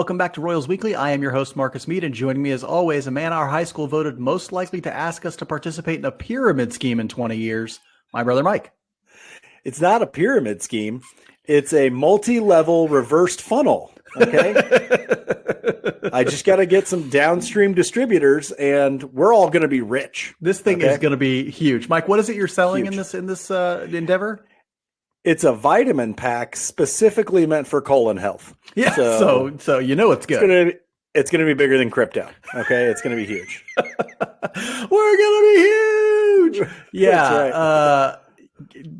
Welcome back to Royals Weekly. I am your host, Marcus Mead, and joining me as always, a man our high school voted most likely to ask us to participate in a pyramid scheme in 20 years, my brother Mike. It's not a pyramid scheme. It's a multi-level reversed funnel, okay? I just got to get some downstream distributors, and we're all going to be rich. This thing is going to be huge. Mike, what is it you're selling in this endeavor? It's a vitamin pack specifically meant for colon health. Yeah, so you know it's good. It's gonna be bigger than crypto. Okay, it's gonna be huge. We're gonna be huge. Yeah. That's right.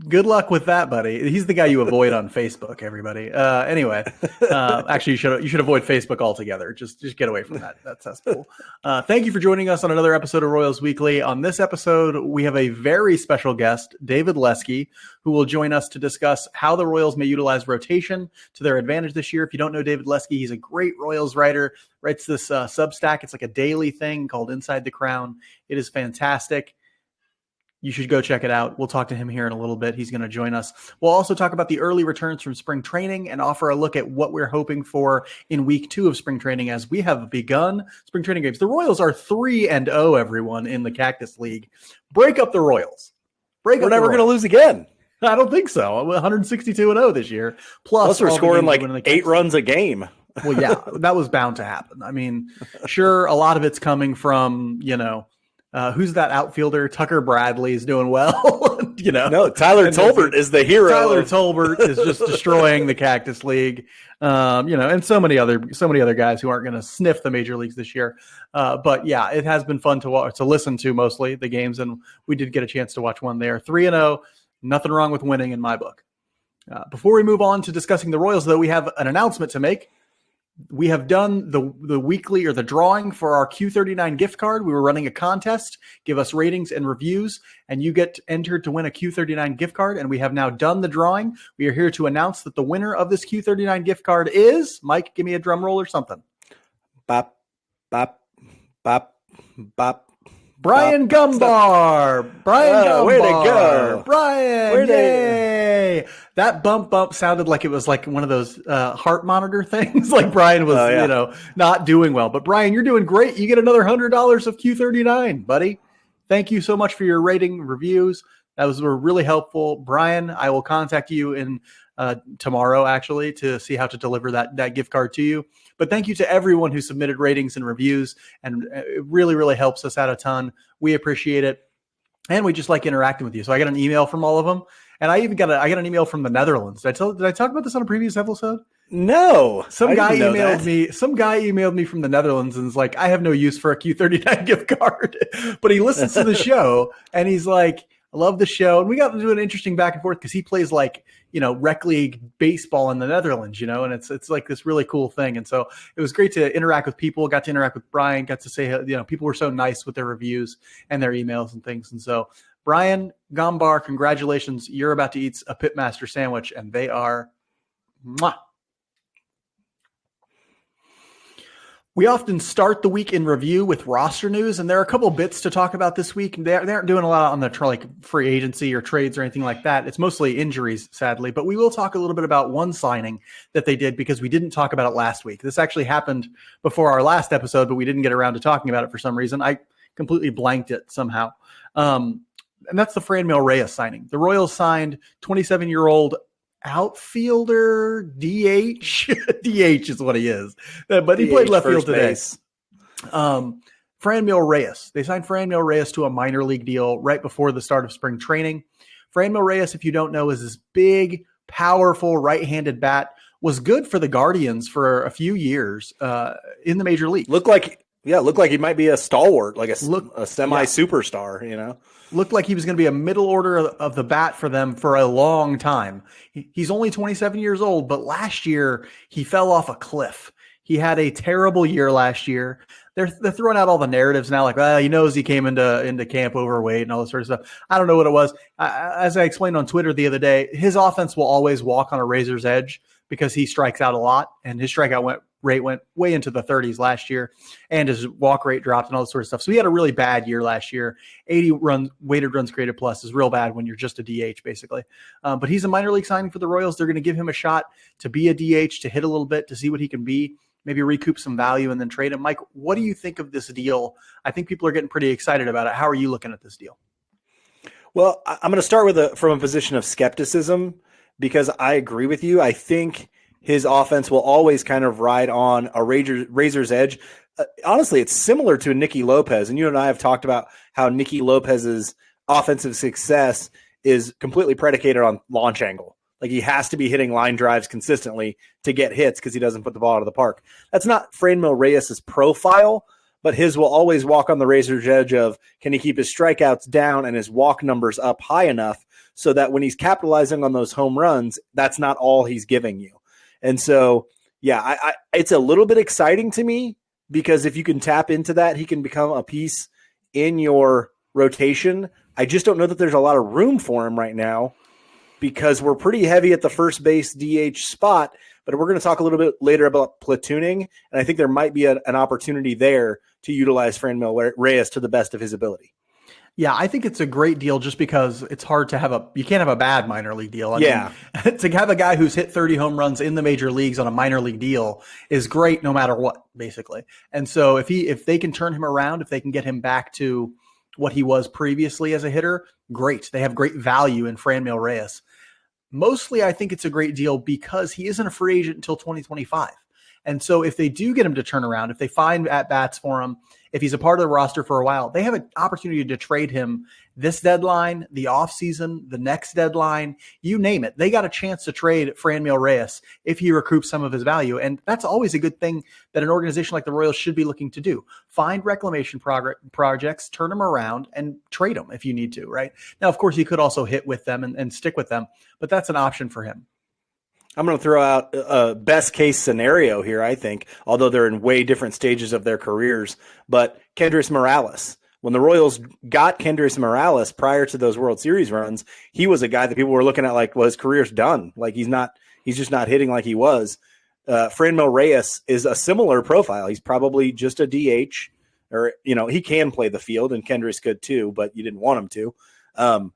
Good luck with that, buddy. He's the guy you avoid on Facebook. Everybody. Anyway, actually, you should avoid Facebook altogether. Just get away from that. That's cesspool. Thank you for joining us on another episode of Royals Weekly. On this episode, we have a very special guest, David Lesky, who will join us to discuss how the Royals may utilize rotation to their advantage this year. If you don't know David Lesky, he's a great Royals writer. Writes this Substack. It's like a daily thing called Inside the Crown. It is fantastic. You should go check it out. We'll talk to him here in a little bit. He's going to join us. We'll also talk about the early returns from spring training and offer a look at what we're hoping for in week 2 of spring training as we have begun spring training games. The Royals are 3-0, everyone, in the Cactus League. Break up the Royals. We're never going to lose again. I don't think so. 162-0 this year. Plus we're scoring like 8 runs a game. Well, yeah, that was bound to happen. I mean, sure, a lot of it's coming from, who's that outfielder? Tucker Bradley is doing well. No, Tyler Tolbert is the hero. Tyler Tolbert is just destroying the Cactus League. And so many other guys who aren't going to sniff the major leagues this year. But yeah, it has been fun to listen to mostly the games, and we did get a chance to watch one there. 3-0, nothing wrong with winning in my book. Before we move on to discussing the Royals, though, we have an announcement to make. We have done the weekly or the drawing for our Q39 gift card. We were running a contest. Give us ratings and reviews, and you get entered to win a Q39 gift card. And we have now done the drawing. We are here to announce that the winner of this Q39 gift card is, Mike, give me a drum roll or something. Bop, bop, bop, bop. Brian Gumbar. Brian Gumbar. Way to go. Brian, yay. That bump sounded like it was like one of those heart monitor things. Like Brian was, not doing well. But Brian, you're doing great. You get another $100 of Q39, buddy. Thank you so much for your rating reviews. Were really helpful. Brian, I will contact you in tomorrow, actually, to see how to deliver that gift card to you. But thank you to everyone who submitted ratings and reviews, and it really, really helps us out a ton. We appreciate it, and we just like interacting with you. So I got an email from all of them, and I got an email from the Netherlands. Did I talk about this on a previous episode? No. Some guy emailed me from the Netherlands and is like, I have no use for a Q39 gift card, but he listens to the show and he's like, I love the show. And we got to do an interesting back and forth because he plays like, rec league baseball in the Netherlands, and it's like this really cool thing. And so it was great to interact with people, got to interact with Brian, got to say, people were so nice with their reviews and their emails and things. And so Brian Gombar, congratulations. You're about to eat a Pitmaster sandwich and they are mwah. We often start the week in review with roster news, and there are a couple bits to talk about this week. They aren't doing a lot on the free agency or trades or anything like that. It's mostly injuries, sadly. But we will talk a little bit about one signing that they did because we didn't talk about it last week. This actually happened before our last episode, but we didn't get around to talking about it for some reason. I completely blanked it somehow. And that's the Franmil Reyes signing. The Royals signed 27-year-old outfielder, DH. DH is what he is. But he played left field today. Franmil Reyes. They signed Franmil Reyes to a minor league deal right before the start of spring training. Franmil Reyes, if you don't know, is this big, powerful right-handed bat. Was good for the Guardians for a few years in the major league. Looked like he might be a stalwart, like a semi-superstar, Looked like he was going to be a middle order of the bat for them for a long time. He's only 27 years old, but last year he fell off a cliff. He had a terrible year last year. They're throwing out all the narratives now, like, he knows he came into camp overweight and all this sort of stuff. I don't know what it was. As I explained on Twitter the other day, his offense will always walk on a razor's edge because he strikes out a lot, and his strikeout rate went way into the 30s last year, and his walk rate dropped and all this sort of stuff. So he had a really bad year last year. 80 weighted runs created plus is real bad when you're just a DH, basically. But he's a minor league signing for the Royals. They're going to give him a shot to be a DH, to hit a little bit, to see what he can be. maybe recoup some value and then trade him. Mike, what do you think of this deal? I think people are getting pretty excited about it. How are you looking at this deal? Well, I'm going to start from a position of skepticism because I agree with you. I think his offense will always kind of ride on a razor's edge. Honestly, it's similar to Nicky Lopez, and you and I have talked about how Nicky Lopez's offensive success is completely predicated on launch angle. Like he has to be hitting line drives consistently to get hits because he doesn't put the ball out of the park. That's not Franmil Reyes' profile, but his will always walk on the razor's edge of can he keep his strikeouts down and his walk numbers up high enough so that when he's capitalizing on those home runs, that's not all he's giving you. And so, yeah, it's a little bit exciting to me because if you can tap into that, he can become a piece in your rotation. I just don't know that there's a lot of room for him right now because we're pretty heavy at the first base DH spot, but we're going to talk a little bit later about platooning, and I think there might be an opportunity there to utilize Franmil Reyes to the best of his ability. Yeah, I think it's a great deal just because it's hard to you can't have a bad minor league deal. I mean, to have a guy who's hit 30 home runs in the major leagues on a minor league deal is great no matter what, basically. And so if they can turn him around, if they can get him back to what he was previously as a hitter, great. They have great value in Franmil Reyes. Mostly, I think it's a great deal because he isn't a free agent until 2025. And so if they do get him to turn around, if they find at-bats for him, if he's a part of the roster for a while, they have an opportunity to trade him this deadline, the offseason, the next deadline, you name it. They got a chance to trade Franmil Reyes if he recoups some of his value. And that's always a good thing that an organization like the Royals should be looking to do. Find reclamation projects, turn them around, and trade them if you need to, right? Now, of course, he could also hit with them and stick with them, but that's an option for him. I'm going to throw out a best case scenario here, I think, although they're in way different stages of their careers. But Kendrys Morales, when the Royals got Kendrys Morales prior to those World Series runs, he was a guy that people were looking at like, well, his career's done. Like he's just not hitting like he was. Franmil Reyes is a similar profile. He's probably just a DH, or, he can play the field, and Kendrys could too, but you didn't want him to.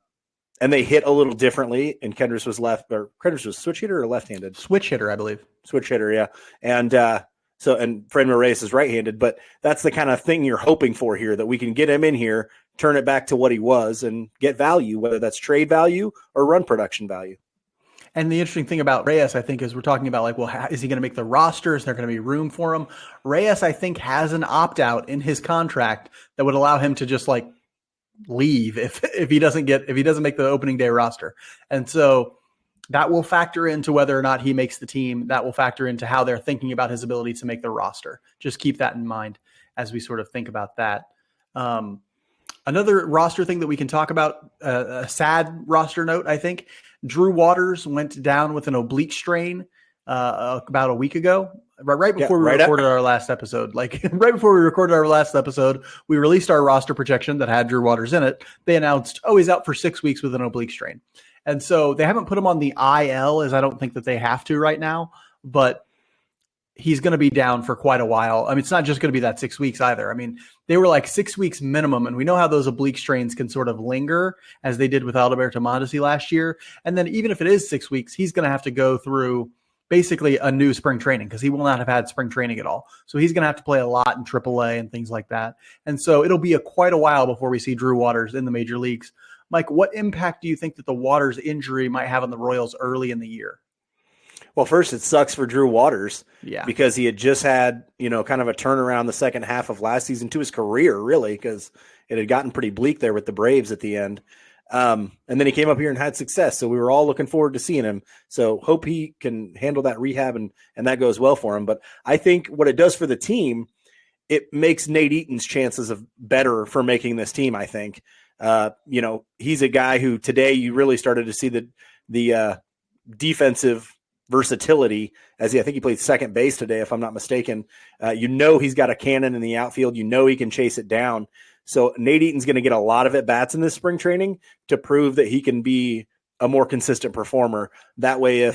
And they hit a little differently, and Kendrys was switch hitter or left-handed? Switch hitter, I believe. Switch hitter, yeah. And Franmil Reyes is right-handed, but that's the kind of thing you're hoping for here, that we can get him in here, turn it back to what he was, and get value, whether that's trade value or run production value. And the interesting thing about Reyes, I think, is we're talking about like, well, is he going to make the roster? Is there going to be room for him? Reyes, I think, has an opt-out in his contract that would allow him to just like leave if he doesn't make the opening day roster. And so that will factor into whether or not he makes the team. That will factor into how they're thinking about his ability to make the roster. Just keep that in mind as we sort of think about that. Another roster thing that we can talk about, a sad roster note, I think, Drew Waters went down with an oblique strain about a week ago, right before we recorded our last episode. Like right before we recorded our last episode, we released our roster projection that had Drew Waters in it. They announced, he's out for 6 weeks with an oblique strain. And so they haven't put him on the IL, as I don't think that they have to right now, but he's going to be down for quite a while. I mean, it's not just going to be that 6 weeks either. I mean, they were like 6 weeks minimum, and we know how those oblique strains can sort of linger, as they did with Alberto Mondesi last year. And then even if it is 6 weeks, he's going to have to go through basically a new spring training because he will not have had spring training at all. So he's going to have to play a lot in AAA and things like that. And so it'll be quite a while before we see Drew Waters in the major leagues. Mike, what impact do you think that the Waters injury might have on the Royals early in the year? Well, first, it sucks for Drew Waters because he had just had, kind of a turnaround the second half of last season to his career, really, because it had gotten pretty bleak there with the Braves at the end. And then he came up here and had success. So we were all looking forward to seeing him. So hope he can handle that rehab and that goes well for him. But I think what it does for the team, it makes Nate Eaton's chances of better for making this team, I think. He's a guy who today you really started to see the defensive versatility I think he played second base today, if I'm not mistaken. He's got a cannon in the outfield. He can chase it down. So Nate Eaton's going to get a lot of at-bats in this spring training to prove that he can be a more consistent performer. That way,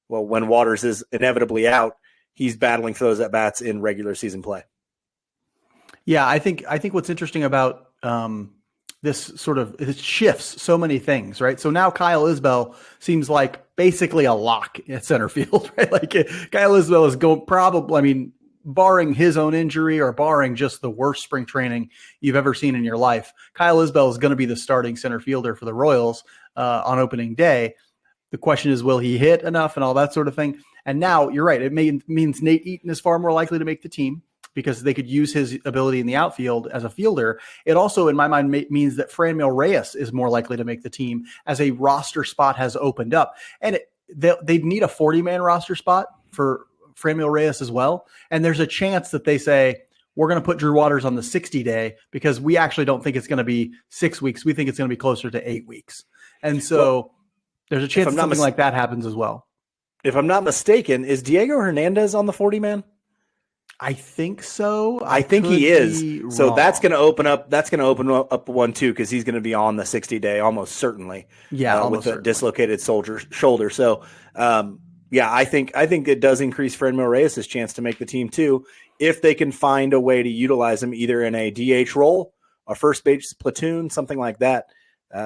when Waters is inevitably out, he's battling for those at-bats in regular season play. Yeah, I think what's interesting about it shifts so many things, right? So now Kyle Isbell seems like basically a lock at center field, right? Like Kyle Isbell is going probably, barring his own injury or barring just the worst spring training you've ever seen in your life, Kyle Isbell is going to be the starting center fielder for the Royals on opening day. The question is, will he hit enough and all that sort of thing? And now you're right. It means Nate Eaton is far more likely to make the team because they could use his ability in the outfield as a fielder. It also, in my mind, means that Franmil Reyes is more likely to make the team as a roster spot has opened up. And they'd need a 40-man roster spot for Franmil Reyes as well. And there's a chance that they say, we're going to put Drew Waters on the 60-day because we actually don't think it's going to be 6 weeks. We think it's going to be closer to 8 weeks. And so there's a chance that something like that happens as well. If I'm not mistaken, is Diego Hernandez on the 40-man? I think so. I think he is. So that's going to open up. That's going to open up one too, because he's going to be on the 60-day almost certainly. Yeah, with a dislocated shoulder. So, I think it does increase Franmil Reyes' chance to make the team too, if they can find a way to utilize him either in a DH role, a first base platoon, something like that.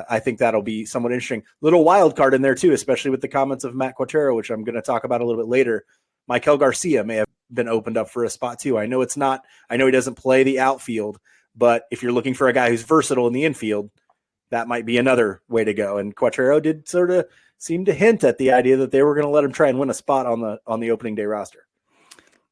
I think that'll be somewhat interesting. Little wild card in there too, especially with the comments of Matt Quatrero, which I'm going to talk about a little bit later. Michael Garcia may have been opened up for a spot too. I know he doesn't play the outfield, but if you're looking for a guy who's versatile in the infield, that might be another way to go. And Quatrero did sort of seem to hint at the idea that they were going to let him try and win a spot on the opening day roster.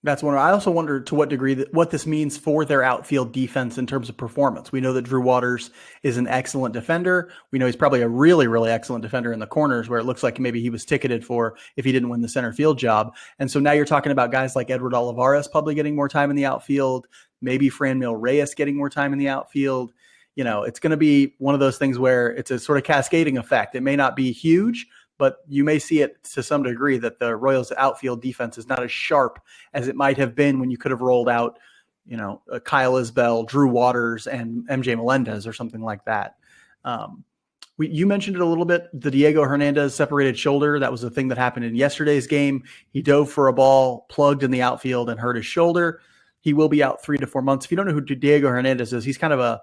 That's one. I also wonder to what degree what this means for their outfield defense in terms of performance. We know that Drew Waters is an excellent defender. We know he's probably a really, really excellent defender in the corners, where it looks like maybe he was ticketed for if he didn't win the center field job. And so now you're talking about guys like Edward Olivares probably getting more time in the outfield, maybe Franmil Reyes getting more time in the outfield. It's going to be one of those things where it's a sort of cascading effect. It may not be huge, but you may see it to some degree that the Royals outfield defense is not as sharp as it might have been when you could have rolled out, Kyle Isbell, Drew Waters, and MJ Melendez or something like that. You mentioned it a little bit, the Diego Hernandez separated shoulder. That was the thing that happened in yesterday's game. He dove for a ball, plugged in the outfield, and hurt his shoulder. He will be out 3 to 4 months. If you don't know who Diego Hernandez is, he's kind of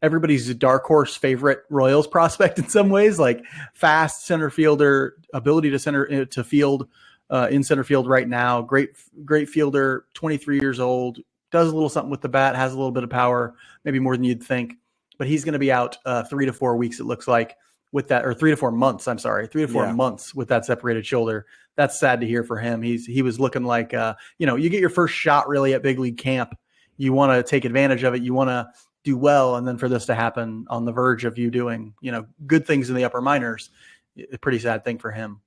everybody's dark horse favorite Royals prospect in some ways, like fast center fielder, ability to field in center field right now. Great fielder, 23 years old, does a little something with the bat, has a little bit of power, maybe more than you'd think, but he's going to be out 3 to 4 weeks. It looks like with that, or 3 to 4 months. I'm sorry, 3 to 4 months with that separated shoulder. That's sad to hear for him. He was looking like, you get your first shot really at big league camp. You want to take advantage of it. You want to do well, and then for this to happen on the verge of you doing, good things in the upper minors, a pretty sad thing for him.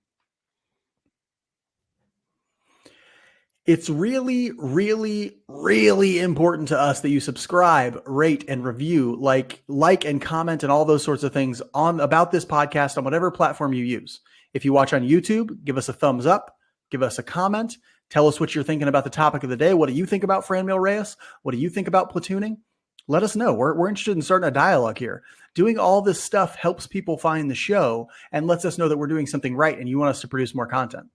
It's really, really, really important to us that you subscribe, rate, and review, like and comment and all those sorts of things about this podcast on whatever platform you use. If you watch on YouTube, give us a thumbs up, give us a comment, tell us what you're thinking about the topic of the day. What do you think about Franmil Reyes? What do you think about platooning? Let us know. We're interested in starting a dialogue here. Doing all this stuff helps people find the show and lets us know that we're doing something right and you want us to produce more content.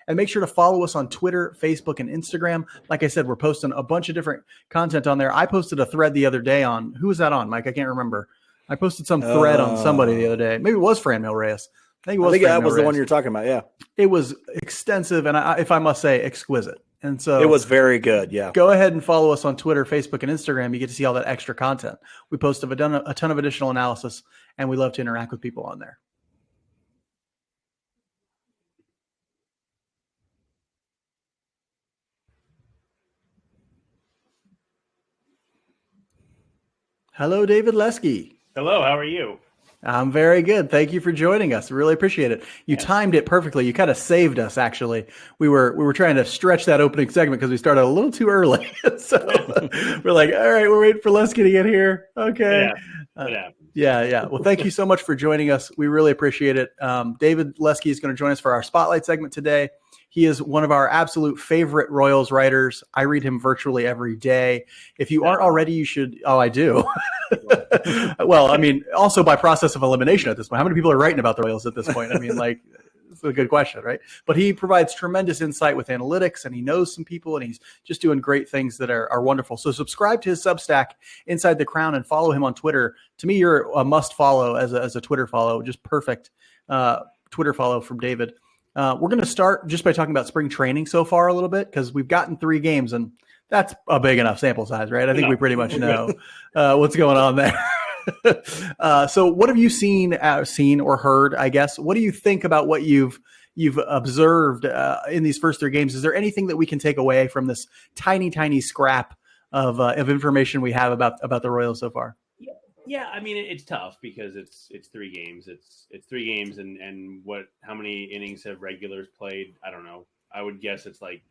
And make sure to follow us on Twitter, Facebook, and Instagram. Like I said, we're posting a bunch of different content on there. I posted a thread the other day on, who was that on, Mike? I can't remember. I posted some thread on somebody the other day. Maybe it was Franmil Reyes. I think that was the one you're talking about, yeah. It was extensive and, if I must say, exquisite. And so it was very good. Yeah. Go ahead and follow us on Twitter, Facebook, and Instagram. You get to see all that extra content. We post a ton of additional analysis, and we love to interact with people on there. Hello, David Lesky. Hello, how are you? I'm very good. Thank you for joining us. Really appreciate it. You timed it perfectly. You kind of saved us, actually. We were trying to stretch that opening segment because we started a little too early. So we're like, all right, we're waiting for Lesky to get here. Okay. Yeah. Well, thank you so much for joining us. We really appreciate it. David Lesky is going to join us for our Spotlight segment today. He is one of our absolute favorite Royals writers. I read him virtually every day. If you aren't already, you should. Oh, I do. Well, I mean, also by process of elimination at this point. How many people are writing about the Royals at this point? I mean, like, it's a good question, right? But he provides tremendous insight with analytics, and he knows some people, and he's just doing great things that are wonderful. So subscribe to his Substack, Inside the Crown, and follow him on Twitter. To me, you're a must follow as a Twitter follow. Just perfect Twitter follow from David. We're going to start just by talking about spring training so far a little bit, because we've gotten 3 games, and That's a big enough sample size, right? I think No, we pretty much we're know what's going on there. So what have you seen or heard, I guess? What do you think about what you've observed in these first 3 games? Is there anything that we can take away from this tiny scrap of information we have about the Royals so far? Yeah, I mean it's tough because it's 3 games. It's 3 games, and how many innings have regulars played? I don't know. I would guess it's like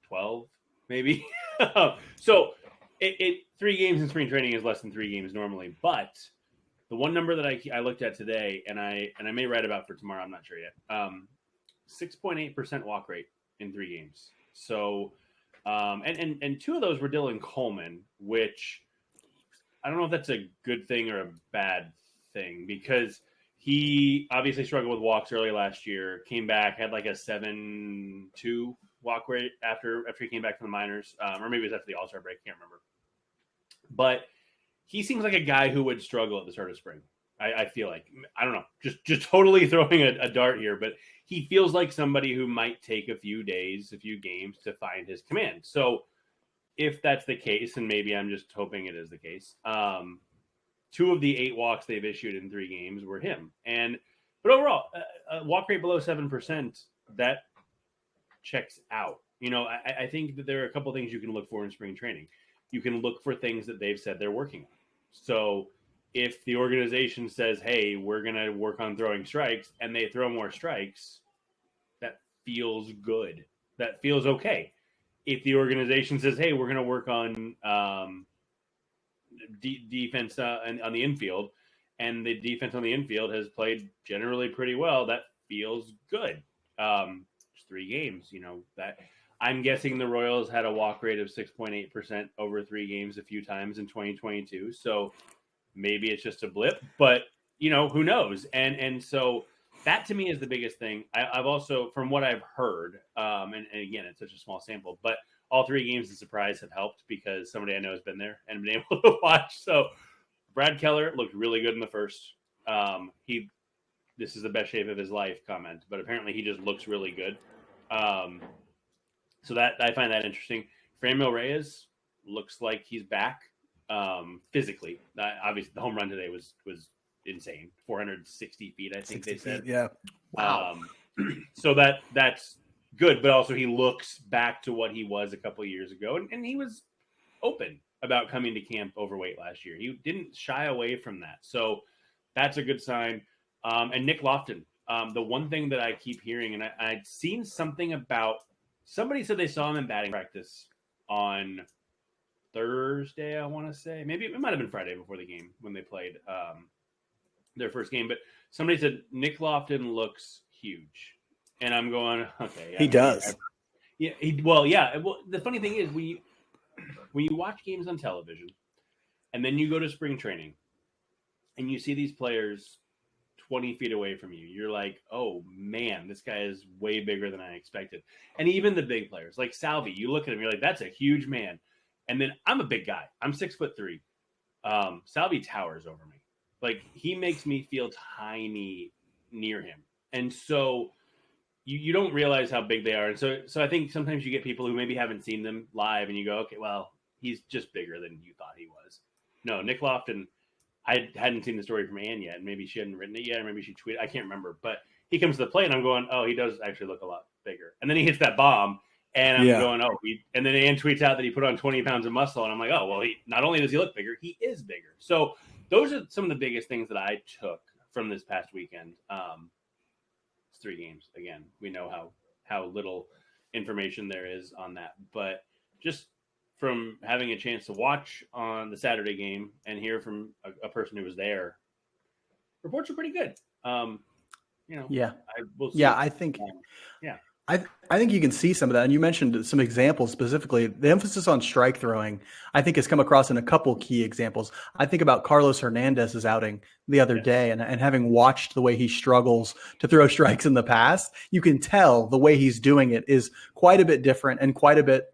12, maybe. So it 3 games in spring training is less than 3 games normally. But the one number that I looked at today, and I may write about for tomorrow, I'm not sure yet. 6.8% walk rate in 3 games. So and 2 of those were Dylan Coleman, which I don't know if that's a good thing or a bad thing, because he obviously struggled with walks early last year, came back, had like a 7.2 walk rate after he came back from the minors, or maybe it was after the All-Star break, can't remember. But he seems like a guy who would struggle at the start of spring. I feel like, I don't know, just totally throwing a dart here, but he feels like somebody who might take a few days, a few games to find his command. So if that's the case, and maybe I'm just hoping it is the case, 2 of the 8 walks they've issued in 3 games were him. But overall, a walk rate below 7%, that checks out. I think that there are a couple things you can look for in spring training. You can look for things that they've said they're working on. So if the organization says, hey, we're going to work on throwing strikes, and they throw more strikes, that feels good. That feels okay. If the organization says, hey, we're going to work on defense on the infield, and the defense on the infield has played generally pretty well, that feels good. It's 3 games, that I'm guessing the Royals had a walk rate of 6.8% over 3 games a few times in 2022. So maybe it's just a blip, but who knows? And so that to me is the biggest thing. I've also, from what I've heard, and again, it's such a small sample, but all 3 games in Surprise have helped because somebody I know has been there and been able to watch. So Brad Keller looked really good in the first. This is the best shape of his life comment, but apparently he just looks really good. So that I find that interesting. Franmil Reyes looks like he's back physically. Obviously, the home run today was insane, 460 feet, I think they said. Yeah. Wow. So that's good, but also he looks back to what he was a couple of years ago, and he was open about coming to camp overweight last year. He didn't shy away from that, so that's a good sign. And Nick Lofton, the one thing that I keep hearing, and I'd seen something about, somebody said they saw him in batting practice on Thursday, I want to say. Maybe it might have been Friday before the game when they played their first game. But somebody said Nick Lofton looks huge. And I'm going, okay. He does. Yeah. Well, the funny thing is, when you watch games on television and then you go to spring training and you see these players 20 feet away from you, you're like, oh man, this guy is way bigger than I expected. And even the big players like Salvi, you look at him, you're like, that's a huge man. And then I'm a big guy. I'm 6'3". Salvi towers over me. Like, he makes me feel tiny near him. And so you don't realize how big they are. And so I think sometimes you get people who maybe haven't seen them live and you go, okay, well, he's just bigger than you thought he was. No, Nick Lofton, I hadn't seen the story from Ann yet, and maybe she hadn't written it yet, or maybe she tweeted. I can't remember. But he comes to the plate, and I'm going, oh, he does actually look a lot bigger. And then he hits that bomb, and I'm going, oh. And then Ann tweets out that he put on 20 pounds of muscle, and I'm like, oh, well, not only does he look bigger, he is bigger. So those are some of the biggest things that I took from this past weekend. It's 3 games. Again, we know how little information there is on that. But just from having a chance to watch on the Saturday game and hear from a person who was there, reports are pretty good. Yeah. We'll see. Yeah, I think. I think you can see some of that. And you mentioned some examples specifically. The emphasis on strike throwing, I think, has come across in a couple key examples. I think about Carlos Hernandez's outing the other day, and having watched the way he struggles to throw strikes in the past, you can tell the way he's doing it is quite a bit different and quite a bit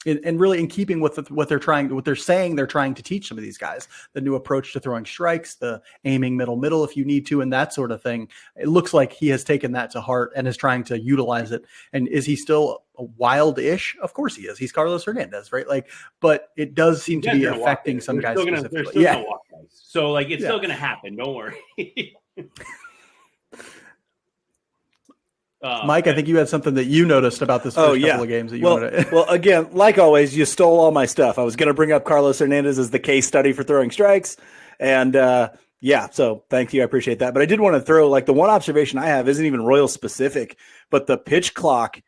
and really in keeping with what they're saying they're trying to teach some of these guys, the new approach to throwing strikes, the aiming middle if you need to, and that sort of thing. It looks like he has taken that to heart and is trying to utilize it. And is he still a wild-ish? Of course he is. He's Carlos Hernandez, right? Like, but it does seem to be affecting some guys specifically. They're still gonna walk guys. So like it's still gonna happen. Don't worry. Mike, I think you had something that you noticed about this first couple of games that you wanted to... Well, again, like always, you stole all my stuff. I was going to bring up Carlos Hernandez as the case study for throwing strikes. And so thank you. I appreciate that. But I did want to throw, like, the one observation I have isn't even Royal specific, but the pitch clock,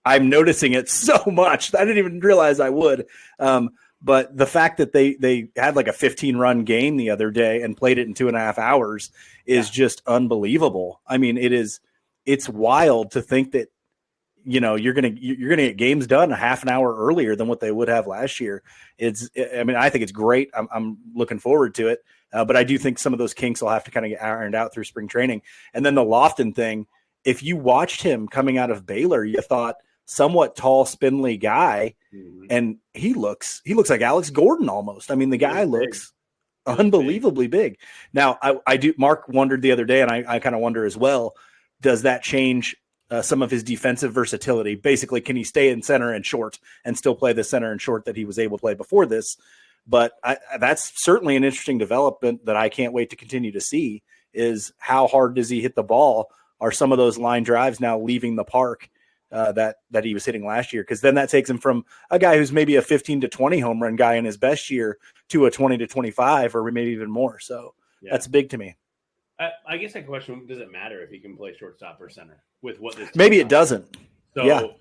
I'm noticing it so much. I didn't even realize I would. But the fact that they had like a 15-run game the other day and played it in 2.5 hours is just unbelievable. I mean, it's wild to think that, you're gonna get games done a half an hour earlier than what they would have last year. I think it's great. I'm looking forward to it, but I do think some of those kinks will have to kind of get ironed out through spring training. And then the Lofton thing, if you watched him coming out of Baylor, you thought somewhat tall, spindly guy, and he looks like Alex Gordon almost. I mean, the guy looks unbelievably big. Now, I do. Mark wondered the other day, and I kind of wonder as well. Does that change some of his defensive versatility? Basically, can he stay in center and short and still play the center and short that he was able to play before this? But that's certainly an interesting development that I can't wait to continue to see, is how hard does he hit the ball? Are some of those line drives now leaving the park that he was hitting last year? Because then that takes him from a guy who's maybe a 15 to 20 home run guy in his best year to a 20 to 25 or maybe even more. So that's big to me. I guess that question, does it matter if he can play shortstop or center with what this? Maybe it doesn't. So,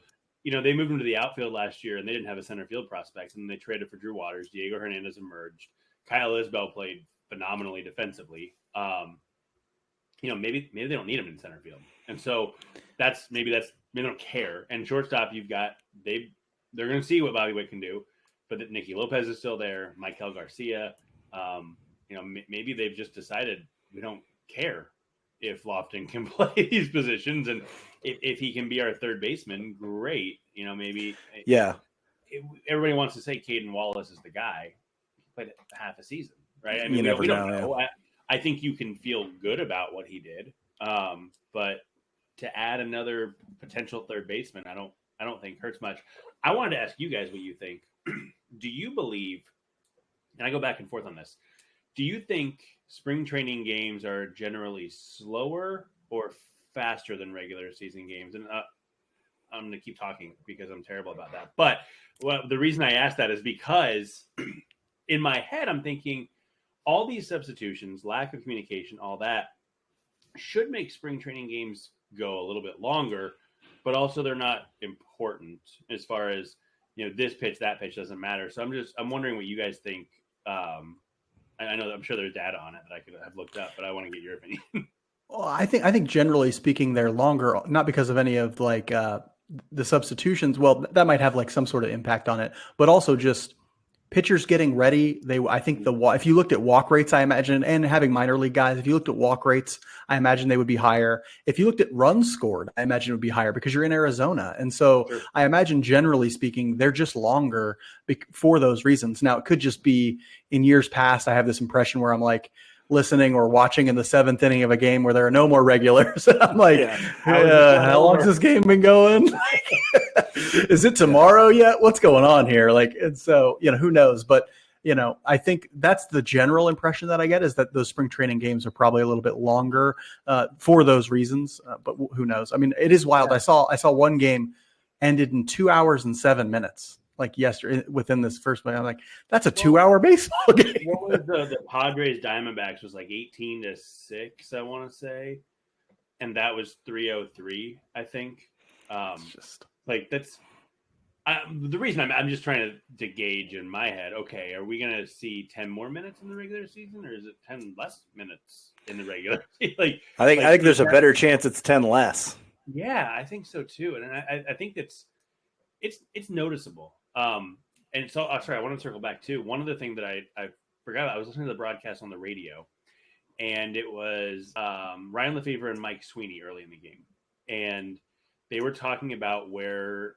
they moved him to the outfield last year and they didn't have a center field prospect, and they traded for Drew Waters. Diego Hernandez emerged. Kyle Isbell played phenomenally defensively. Maybe they don't need him in center field. And so they don't care. And shortstop, they're going to see what Bobby Witt can do, but Nicky Lopez is still there. Michael Garcia, maybe they've just decided we don't care if Lofton can play these positions, and if he can be our third baseman, great. Maybe everybody wants to say Caden Wallace is the guy. He played half a season, right? I mean, we don't know. I think you can feel good about what he did, but to add another potential third baseman, I don't think hurts much. I wanted to ask you guys what you think. Do you believe? And I go back and forth on this. Do you think spring training games are generally slower or faster than regular season games? And I'm going to keep talking because I'm terrible about that. But the reason I ask that is because in my head, I'm thinking all these substitutions, lack of communication, all that should make spring training games go a little bit longer, but also they're not important as far as, this pitch, that pitch doesn't matter. So I'm wondering what you guys think. I know I'm sure there's data on it that I could have looked up, but I want to get your opinion. Well, I think generally speaking, they're longer, not because of any of the substitutions. Well, that might have like some sort of impact on it, but also just pitchers getting ready. If you looked at walk rates, I imagine, and having minor league guys, if you looked at walk rates, I imagine they would be higher. If you looked at runs scored, I imagine it would be higher because you're in Arizona. And so sure. I imagine generally speaking, they're just longer for those reasons. Now it could just be in years past, I have this impression where I'm like listening or watching in the seventh inning of a game where there are no more regulars. And I'm like, how long has this game been going? Is it tomorrow yet? What's going on here? And so, who knows? But, I think that's the general impression that I get, is that those spring training games are probably a little bit longer for those reasons. But who knows? I mean, it is wild. Yeah. I saw one game ended in 2 hours and 7 minutes. Like yesterday, within this first play, I'm like, that's a 2-hour baseball game. What was the Padres Diamondbacks was like 18-6, I want to say, and that was 3:03, I think. That's the reason I'm just trying to gauge in my head. Okay, are we going to see 10 more minutes in the regular season, or is it 10 less minutes in the regular? I think there's a better chance it's 10 less. Yeah, I think so too, and I think it's noticeable. And so, sorry, I want to circle back too. One of the things that I forgot, I was listening to the broadcast on the radio, and it was Ryan Lefevre and Mike Sweeney early in the game, and they were talking about where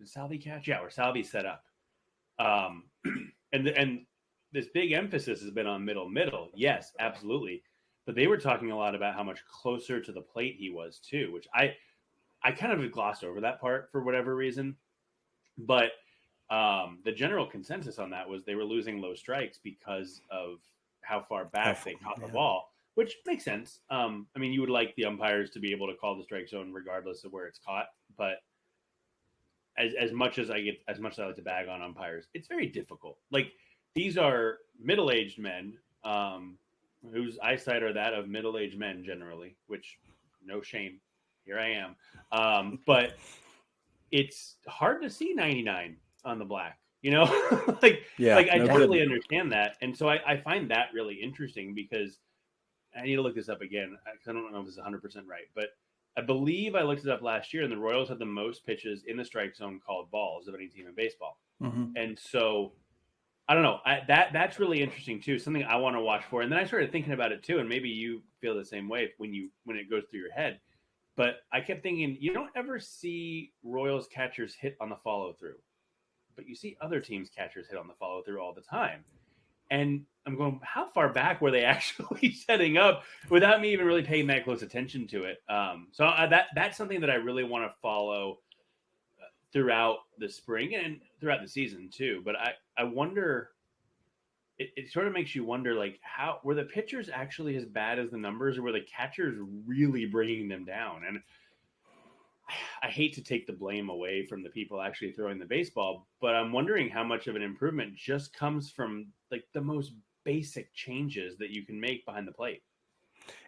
Salvi catch, where Salvi set up, Um, and this big emphasis has been on middle. Yes, absolutely. But they were talking a lot about how much closer to the plate he was too, which I kind of glossed over that part for whatever reason. But the general consensus on that was they were losing low strikes because of how far back they caught the ball, which makes sense. I mean, you would like the umpires to be able to call the strike zone regardless of where it's caught, but as much as I like to bag on umpires, it's very difficult. Like, these are middle-aged men whose eyesight are that of middle-aged men generally, which, no shame, here I am. But it's hard to see 99 on the black, like I totally understand that. And so I find that really interesting, because I need to look this up again, because I don't know if this is 100% right, but I believe I looked it up last year, and the Royals had the most pitches in the strike zone called balls of any team in baseball. Mm-hmm. And so I don't know, that's really interesting too, something I want to watch for. And then I started thinking about it too, and maybe you feel the same way when it goes through your head. But I kept thinking, you don't ever see Royals catchers hit on the follow through, but you see other teams' catchers hit on the follow through all the time. And I'm going, how far back were they actually setting up without me even really paying that close attention to it? So that's something that I really want to follow throughout the spring and throughout the season too. But I wonder, it sort of makes you wonder, like, how were the pitchers actually as bad as the numbers, or were the catchers really bringing them down? And I hate to take the blame away from the people actually throwing the baseball, but I'm wondering how much of an improvement just comes from, like, the most basic changes that you can make behind the plate.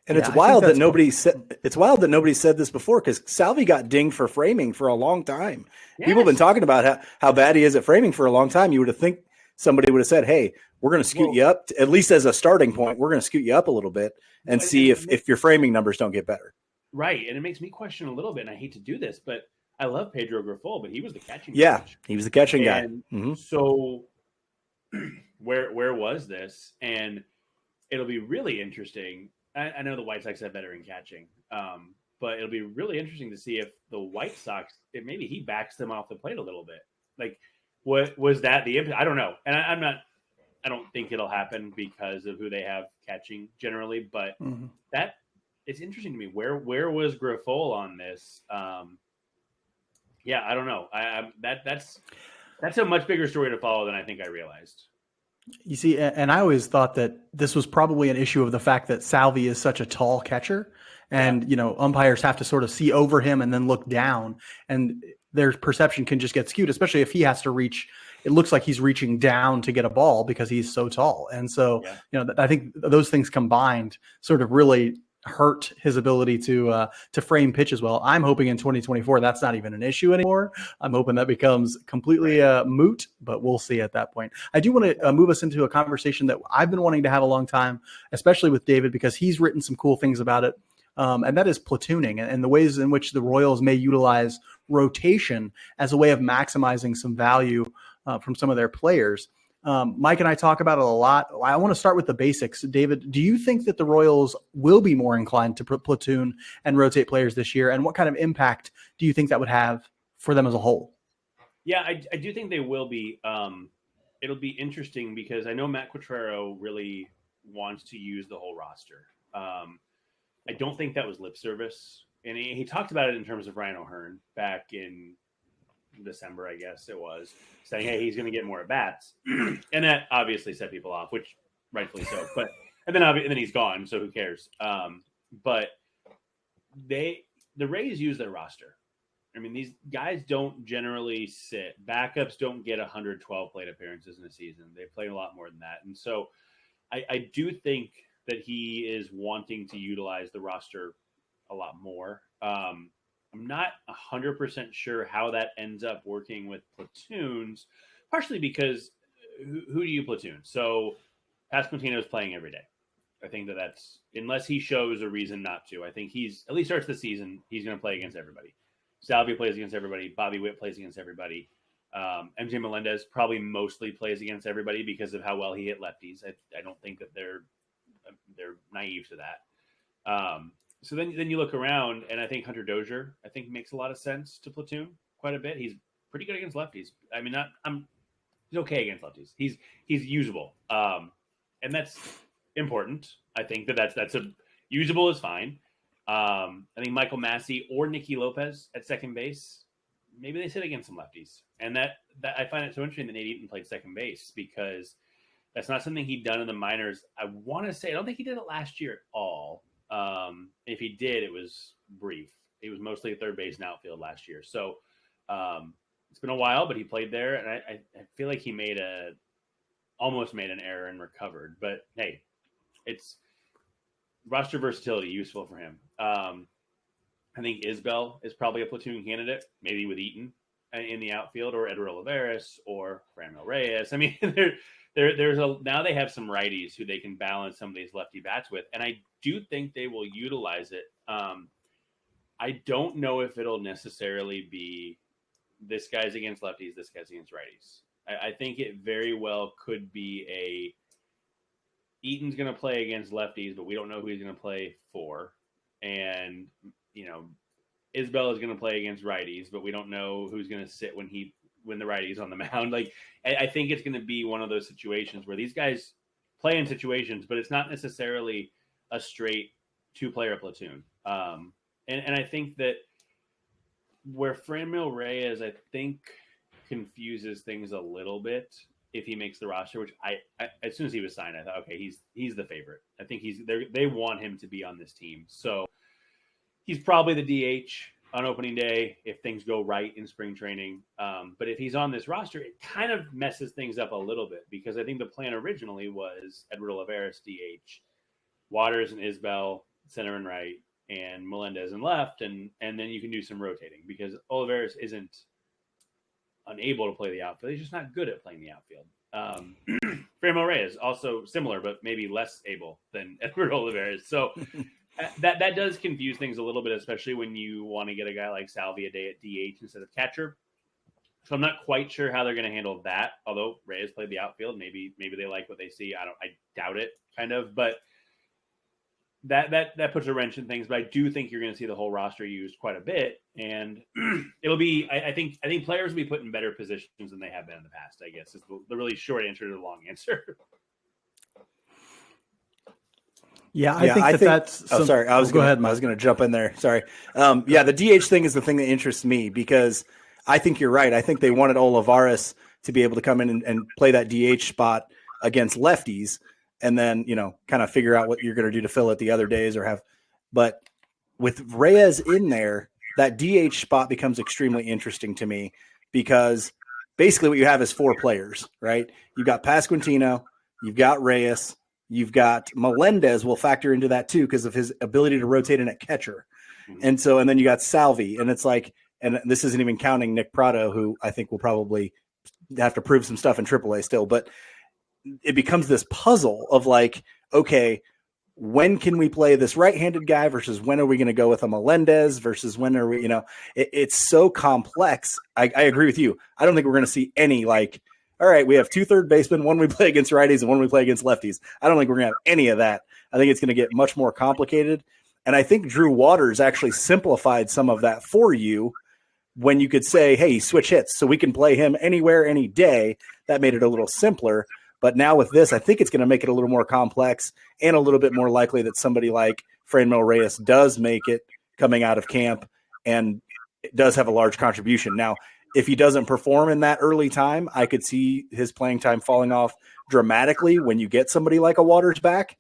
And it's wild that nobody said this before, because Salvi got dinged for framing for a long time. Yes. People have been talking about how bad he is at framing for a long time. You would have think somebody would have said, hey, we're going to scoot you up, at least as a starting point. We're going to scoot you up a little bit and see if your framing numbers don't get better. Right. And it makes me question a little bit, and I hate to do this, but I love Pedro Grifol, but he was the catching coach. He was the catching guy. Mm-hmm. So where was this? And it'll be really interesting. I know the White Sox have better in catching, but it'll be really interesting to see if the White Sox, if maybe he backs them off the plate a little bit. Like, what was that the impact? I don't know. And I don't think it'll happen because of who they have catching generally, but that it's interesting to me. Where was Grifol on this? Yeah, I don't know. That's a much bigger story to follow than I think I realized. You see, and I always thought that this was probably an issue of the fact that Salvi is such a tall catcher, and umpires have to sort of see over him and then look down, and their perception can just get skewed, especially if he has to reach. It looks like he's reaching down to get a ball because he's so tall, and so I think those things combined sort of really hurt his ability to frame pitches well. I'm hoping in 2024 that's not even an issue anymore. I'm hoping that becomes completely moot, but we'll see at that point. I do want to move us into a conversation that I've been wanting to have a long time, especially with David, because he's written some cool things about it. And that is platooning and the ways in which the Royals may utilize rotation as a way of maximizing some value from some of their players. Mike and I talk about it a lot. I want to start with the basics. David, do you think that the Royals will be more inclined to platoon and rotate players this year? And what kind of impact do you think that would have for them as a whole? Yeah, I do think they will be. It'll be interesting because I know Matt Quatraro really wants to use the whole roster. I don't think that was lip service. And he talked about it in terms of Ryan O'Hearn back in December, I guess it was, saying, hey, he's going to get more at bats. And that obviously set people off, which rightfully so. But and then he's gone, so who cares? But the Rays use their roster. I mean, these guys don't generally sit. Backups don't get 112 plate appearances in a season. They play a lot more than that. And so I do think that he is wanting to utilize the roster a lot more. I'm not 100% sure how that ends up working with platoons, partially because who do you platoon? So Pasquantino is playing every day. I think that's, unless he shows a reason not to, I think he's, at least starts the season, he's going to play against everybody. Salvia plays against everybody. Bobby Witt plays against everybody. MJ Melendez probably mostly plays against everybody because of how well he hit lefties. I don't think that they're naive to that. So then you look around, and I think Hunter Dozier, makes a lot of sense to platoon quite a bit. He's pretty good against lefties. I mean, He's okay against lefties. He's usable, and that's important. I think that's a usable is fine. I think Michael Massey or Nicky Lopez at second base, maybe they sit against some lefties, and that I find it so interesting that Nate Eaton played second base because that's not something he'd done in the minors. I want to say I don't think he did it last year at all. If he did, it was brief. He was mostly a third base and outfield last year. So it's been a while, but he played there, and I feel like he almost made an error and recovered. But hey, it's roster versatility useful for him. I think Isbell is probably a platoon candidate, maybe with Eaton in the outfield, or Edward Olivares or Franmil Reyes. I mean, now they have some righties who they can balance some of these lefty bats with, and I do think they will utilize it. I don't know if it'll necessarily be this guy's against lefties, this guy's against righties. I think it very well could be Eaton's going to play against lefties, but we don't know who he's going to play for. And, Isbell is going to play against righties, but we don't know who's going to sit when the righty's on the mound. Like, I think it's going to be one of those situations where these guys play in situations, but it's not necessarily a straight two-player platoon. And I think that where Franmil Reyes, I think, confuses things a little bit if he makes the roster, which I as soon as he was signed, I thought, okay, he's the favorite. I think they want him to be on this team. So he's probably the DH on opening day if things go right in spring training. But if he's on this roster, it kind of messes things up a little bit because I think the plan originally was Edward Olivares DH, Waters and Isbell center and right, and Melendez and left, and then you can do some rotating because Olivares isn't unable to play the outfield. He's just not good at playing the outfield. Franmil Reyes also similar, but maybe less able than Edward Olivares. So that does confuse things a little bit, especially when you want to get a guy like Salvi a day at DH instead of catcher. So I'm not quite sure how they're going to handle that. Although Reyes played the outfield, maybe they like what they see. I doubt it, kind of, but that puts a wrench in things. But I do think you're going to see the whole roster used quite a bit, and it'll be. I think players will be put in better positions than they have been in the past. I guess is the really short answer to the long answer. Yeah, I think that's. Sorry, I was go ahead. I was going to jump in there. Sorry. The DH thing is the thing that interests me because I think you're right. I think they wanted Olivares to be able to come in and play that DH spot against lefties, and then kind of figure out what you're going to do to fill it the other days or have. But with Reyes in there, that DH spot becomes extremely interesting to me because basically what you have is four players, right? You've got Pasquantino, you've got Reyes. You've got Melendez will factor into that too because of his ability to rotate in at catcher. And then you got Salvi, and it's like, and this isn't even counting Nick Prado, who I think will probably have to prove some stuff in AAA still, but it becomes this puzzle of like, okay, when can we play this right-handed guy versus when are we going to go with a Melendez versus when are we, it's so complex. I agree with you. I don't think we're going to see any like, all right, we have two third basemen, one we play against righties and one we play against lefties. I don't think we're going to have any of that. I think it's going to get much more complicated. And I think Drew Waters actually simplified some of that for you when you could say, hey, switch hits so we can play him anywhere, any day. That made it a little simpler. But now with this, I think it's going to make it a little more complex and a little bit more likely that somebody like Franmil Reyes does make it coming out of camp and does have a large contribution. Now, if he doesn't perform in that early time, I could see his playing time falling off dramatically when you get somebody like a Waters back.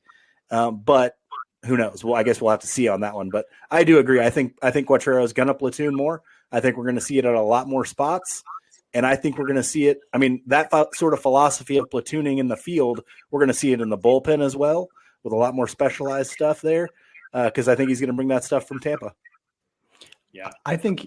But who knows? Well, I guess we'll have to see on that one. But I do agree. I think Quatrero is going to platoon more. I think we're going to see it at a lot more spots. And I think we're going to see it. I mean, that sort of philosophy of platooning in the field, we're going to see it in the bullpen as well with a lot more specialized stuff there because I think he's going to bring that stuff from Tampa. Yeah, I think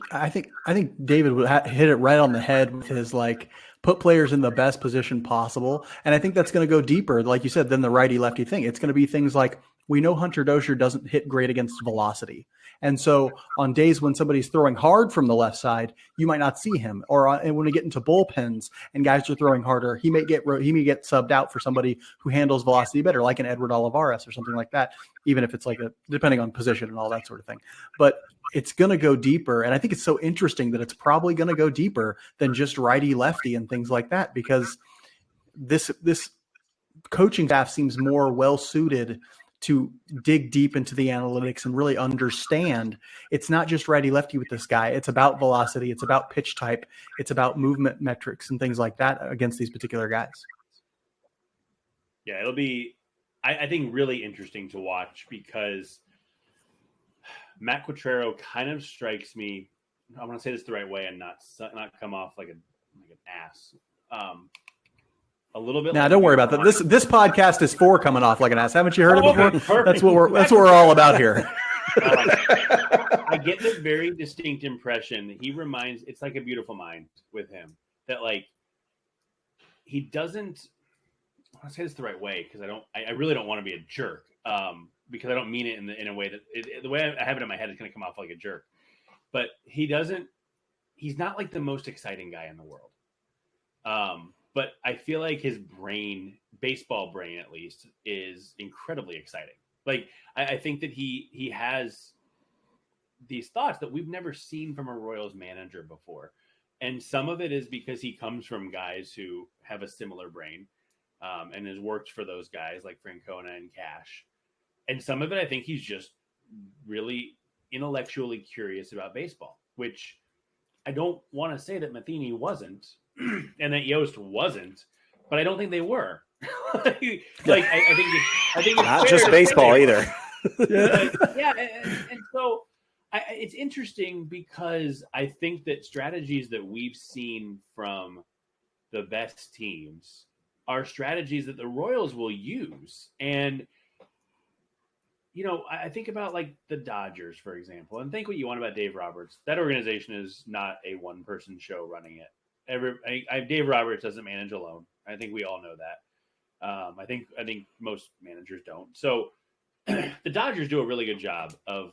David would hit it right on the head with his like put players in the best position possible, and I think that's going to go deeper, like you said, than the righty lefty thing. It's going to be things like we know Hunter Dozier doesn't hit great against velocity, and so on days when somebody's throwing hard from the left side, you might not see him. Or and when we get into bullpens and guys are throwing harder, he may get subbed out for somebody who handles velocity better, like an Edward Olivares or something like that. Even if it's like depending on position and all that sort of thing, but it's going to go deeper. And I think it's so interesting that it's probably going to go deeper than just righty lefty and things like that, because this coaching staff seems more well suited to dig deep into the analytics and really understand it's not just righty lefty with this guy. It's about velocity. It's about pitch type. It's about movement metrics and things like that against these particular guys. Yeah, it'll be, I think, really interesting to watch because Matt Quatraro kind of strikes me. I want to say this the right way and not come off like an ass. A little bit. Now, don't worry about that. This podcast is for coming off like an ass. Haven't you heard it before? Perfect. That's what we're all about here. I get this very distinct impression. He reminds. It's like A Beautiful Mind with him. That like he doesn't. I want to say this the right way because I really don't want to be a jerk. Because I don't mean it in a way that the way I have it in my head is going to come off like a jerk. But he doesn't. He's not like the most exciting guy in the world. But I feel like his brain, baseball brain at least, is incredibly exciting. Like I think that he has these thoughts that we've never seen from a Royals manager before. And some of it is because he comes from guys who have a similar brain and has worked for those guys like Francona and Cash. And some of it, I think he's just really intellectually curious about baseball, which I don't want to say that Matheny wasn't. And that Yost wasn't, but I don't think they were. I think not just baseball either. And so it's interesting because I think that strategies that we've seen from the best teams are strategies that the Royals will use. And I think about like the Dodgers, for example, and think what you want about Dave Roberts. That organization is not a one-person show running it. Dave Roberts doesn't manage alone. I think we all know that. I think most managers don't. So the Dodgers do a really good job of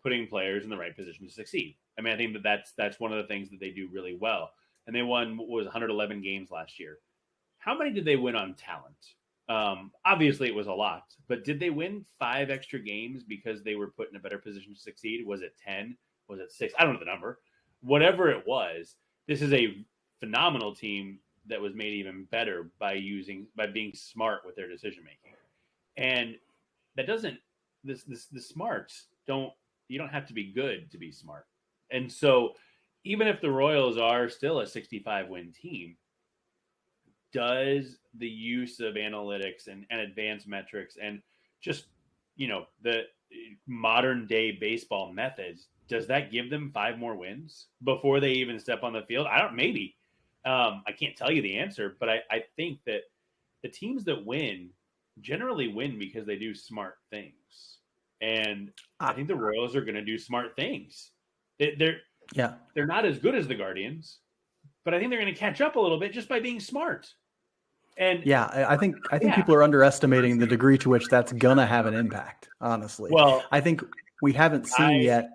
putting players in the right position to succeed. I mean, I think that's one of the things that they do really well. And they won 111 games last year. How many did they win on talent? Obviously, it was a lot. But did they win 5 extra games because they were put in a better position to succeed? Was it 10? Was it 6? I don't know the number. Whatever it was, this is a phenomenal team that was made even better by being smart with their decision making. And that doesn't the smarts you don't have to be good to be smart. And so even if the Royals are still a 65 win team, does the use of analytics and advanced metrics and just the modern day baseball methods, does that give them 5 more wins before they even step on the field? Maybe. I can't tell you the answer, but I think that the teams that win generally win because they do smart things. And I think the Royals are going to do smart things. They're not as good as the Guardians, but I think they're going to catch up a little bit just by being smart. And I think people are underestimating the degree to which that's going to have an impact, honestly. Well, I think we haven't seen yet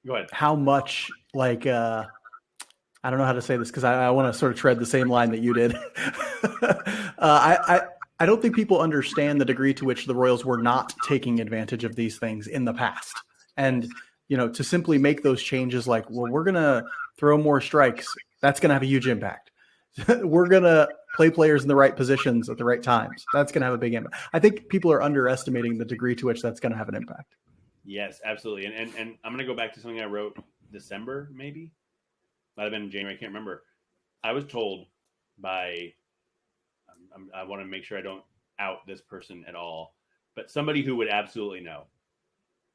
go ahead. how much I don't know how to say this because I want to sort of tread the same line that you did. I don't think people understand the degree to which the Royals were not taking advantage of these things in the past. And, to simply make those changes like, well, we're going to throw more strikes. That's going to have a huge impact. We're going to play players in the right positions at the right times. That's going to have a big impact. I think people are underestimating the degree to which that's going to have an impact. Yes, absolutely. And I'm going to go back to something I wrote December, maybe. Might have been January. I can't remember. I was told by, I want to make sure I don't out this person at all, but somebody who would absolutely know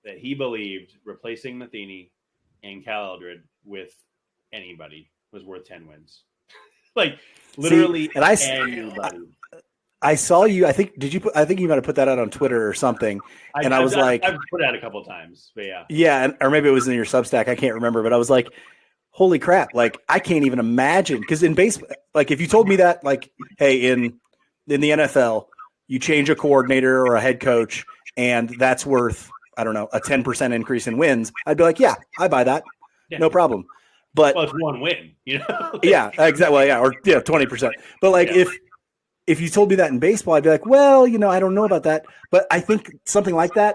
that he believed replacing Matheny and Cal Eldred with anybody was worth 10 wins. Like literally anybody. I saw you. I think I think you might have put that out on Twitter or something. And I was like, I've put it out a couple of times, but yeah. Yeah. Or maybe it was in your Substack. I can't remember, but I was like, holy crap. Like, I can't even imagine. Cause in baseball, like if you told me that, like, hey, in the NFL, you change a coordinator or a head coach and that's worth, I don't know, a 10% increase in wins, I'd be like, yeah, I buy that. Yeah. No problem. But it's one win, Yeah, exactly. Well, yeah. Or 20%. But like if you told me that in baseball, I'd be like, well, I don't know about that. But I think something like that,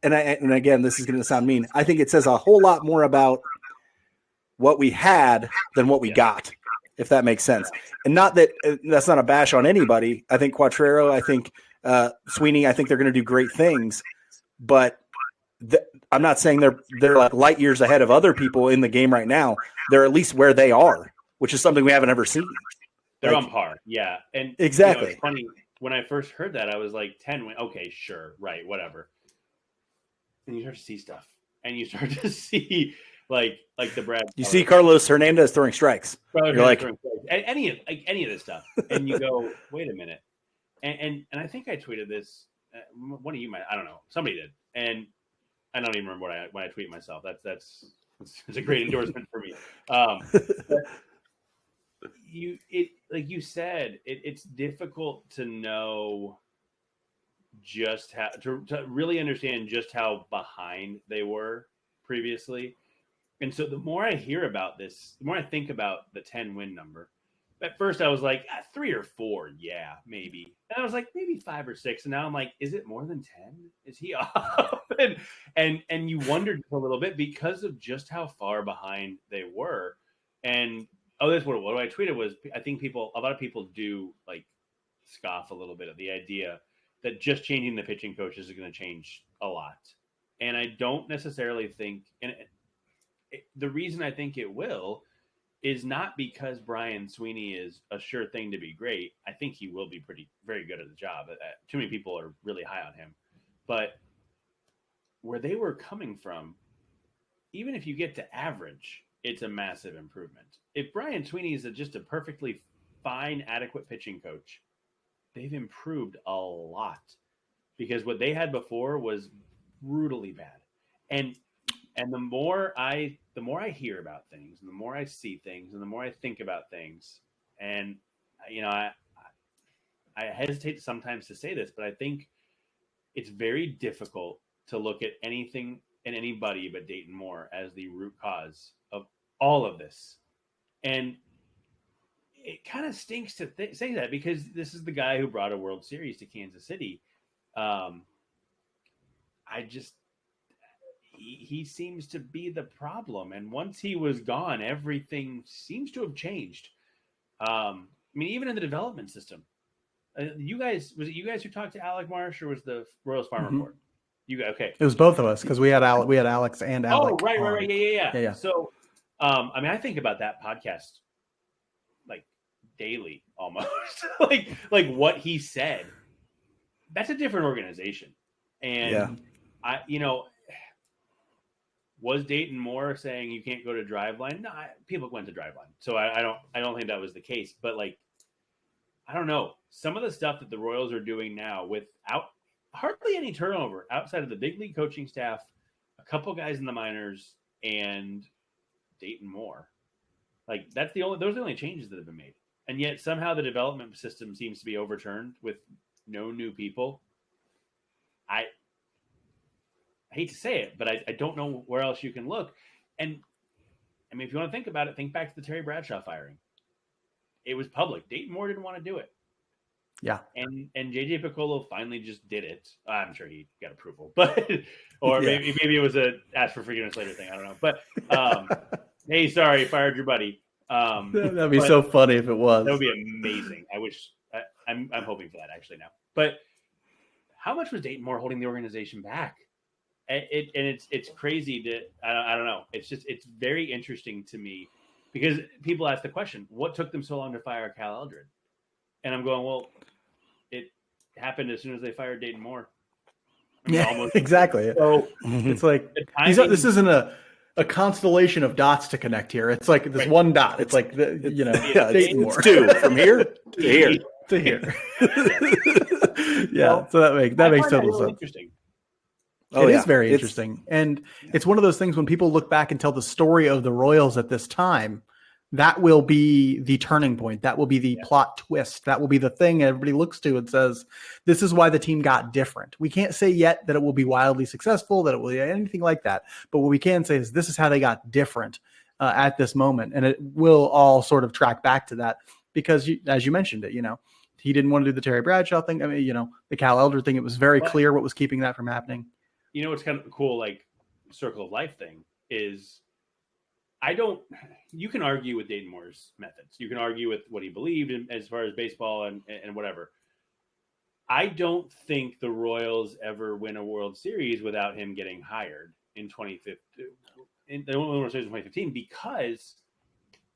and again, this is going to sound mean, I think it says a whole lot more about what we had than what we got. if that makes sense. And not that that's not a bash on anybody. I think Quattrero, I think Sweeney, I think they're going to do great things, but I'm not saying they're like light years ahead of other people in the game right now. They're at least where they are, which is something we haven't ever seen. They're on par. Yeah. And exactly. It's funny. When I first heard that, I was like 10. Okay, sure. Right. Whatever. And you start to see stuff, and you start to see like the Brad. You see Carlos Hernandez throwing strikes. You're like any of this stuff, and you go, wait a minute. And I think I tweeted this. One of you might. I don't know. Somebody did, and I don't even remember when I tweeted myself. That's a great endorsement for me. Like you said, it's difficult to know just how to really understand just how behind they were previously. And so the more I hear about this, the more I think about the 10-win number. At first I was like 3 or 4, yeah, maybe. And I was like maybe 5 or 6, and now I'm like, is it more than 10? Is he up? and you wondered a little bit because of just how far behind they were. And that's what I tweeted was, I think a lot of people do like scoff a little bit at the idea that just changing the pitching coaches is going to change a lot. And I don't necessarily think, and the reason I think it will is not because Brian Sweeney is a sure thing to be great. I think he will be very good at the job. Too many people are really high on him. But where they were coming from, even if you get to average, it's a massive improvement. If Brian Sweeney is just a perfectly fine, adequate pitching coach, they've improved a lot, because what they had before was brutally bad. And the more I hear about things, and the more I see things, and the more I think about things, and I hesitate sometimes to say this, but I think it's very difficult to look at anything and anybody but Dayton Moore as the root cause of all of this. And it kind of stinks to say that, because this is the guy who brought a World Series to Kansas City. He seems to be the problem. And once he was gone, everything seems to have changed. Even in the development system. Was it you guys who talked to Alec Marsh, or was the Royals Farm Report? Okay. It was both of us, because we had Alex and Alec. Oh, right. Yeah. So, I think about that podcast like daily almost. like what he said. That's a different organization. And was Dayton Moore saying you can't go to Driveline? No, people went to Driveline. So I don't think that was the case. But I don't know. Some of the stuff that the Royals are doing now without hardly any turnover outside of the big league coaching staff, a couple guys in the minors, and Dayton Moore. Those are the only changes that have been made. And yet somehow the development system seems to be overturned with no new people. I hate to say it, but I don't know where else you can look. And if you want to think about it, think back to the Terry Bradshaw firing. It was public. Dayton Moore didn't want to do it. Yeah. And JJ Piccolo finally just did it. I'm sure he got approval, but maybe it was a ask for forgiveness later thing. I don't know. But hey, sorry, fired your buddy. That'd be so funny if it was. That would be amazing. I wish. I'm hoping for that actually now. But how much was Dayton Moore holding the organization back? It's crazy to I don't know. It's very interesting to me, because people ask the question, what took them so long to fire Cal Eldred? And I'm going, well, it happened as soon as they fired Dayton Moore. Exactly. So it's like this isn't a constellation of dots to connect here. It's like this one dot. It's like Dayton Moore. It's 2 from here to here to here. So that makes total sense. Interesting. It is very interesting. And it's one of those things when people look back and tell the story of the Royals at this time, that will be the turning point. That will be the plot twist. That will be the thing everybody looks to and says, this is why the team got different. We can't say yet that it will be wildly successful, that it will be anything like that. But what we can say is this is how they got different at this moment. And it will all sort of track back to that, because as you mentioned it, he didn't want to do the Terry Bradshaw thing. The Cal Eldred thing, it was very clear what was keeping that from happening. What's kind of cool, circle of life thing is, You can argue with Dayton Moore's methods. You can argue with what he believed in, as far as baseball and whatever. I don't think the Royals ever win a World Series without him getting hired in 2015. In the World Series in 2015, because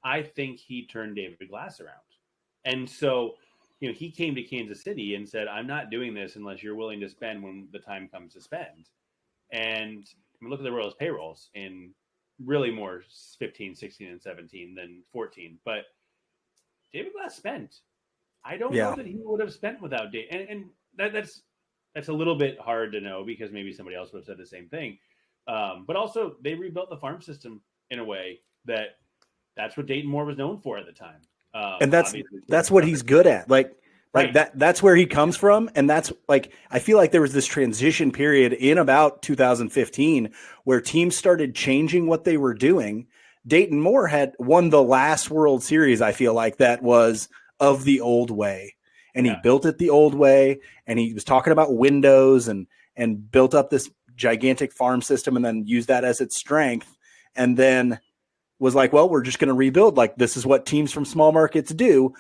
I think he turned David Glass around. And so, he came to Kansas City and said, I'm not doing this unless you're willing to spend when the time comes to spend. And look at the Royals payrolls in really more 15, 16, and 17 than 14. But David Glass spent. I don't know that he would have spent without Dave. And that's a little bit hard to know because maybe somebody else would have said the same thing. But also, they rebuilt the farm system in a way that's what Dayton Moore was known for at the time. And that's what he's good at. Like Right. that's where he comes from. And that's I feel like there was this transition period in about 2015 where teams started changing what they were doing. Dayton Moore had won the last World Series, I feel like, that was of the old way. And he built it the old way. And he was talking about windows and built up this gigantic farm system and then used that as its strength. And then was like, well, we're just going to rebuild. Like, this is what teams from small markets do.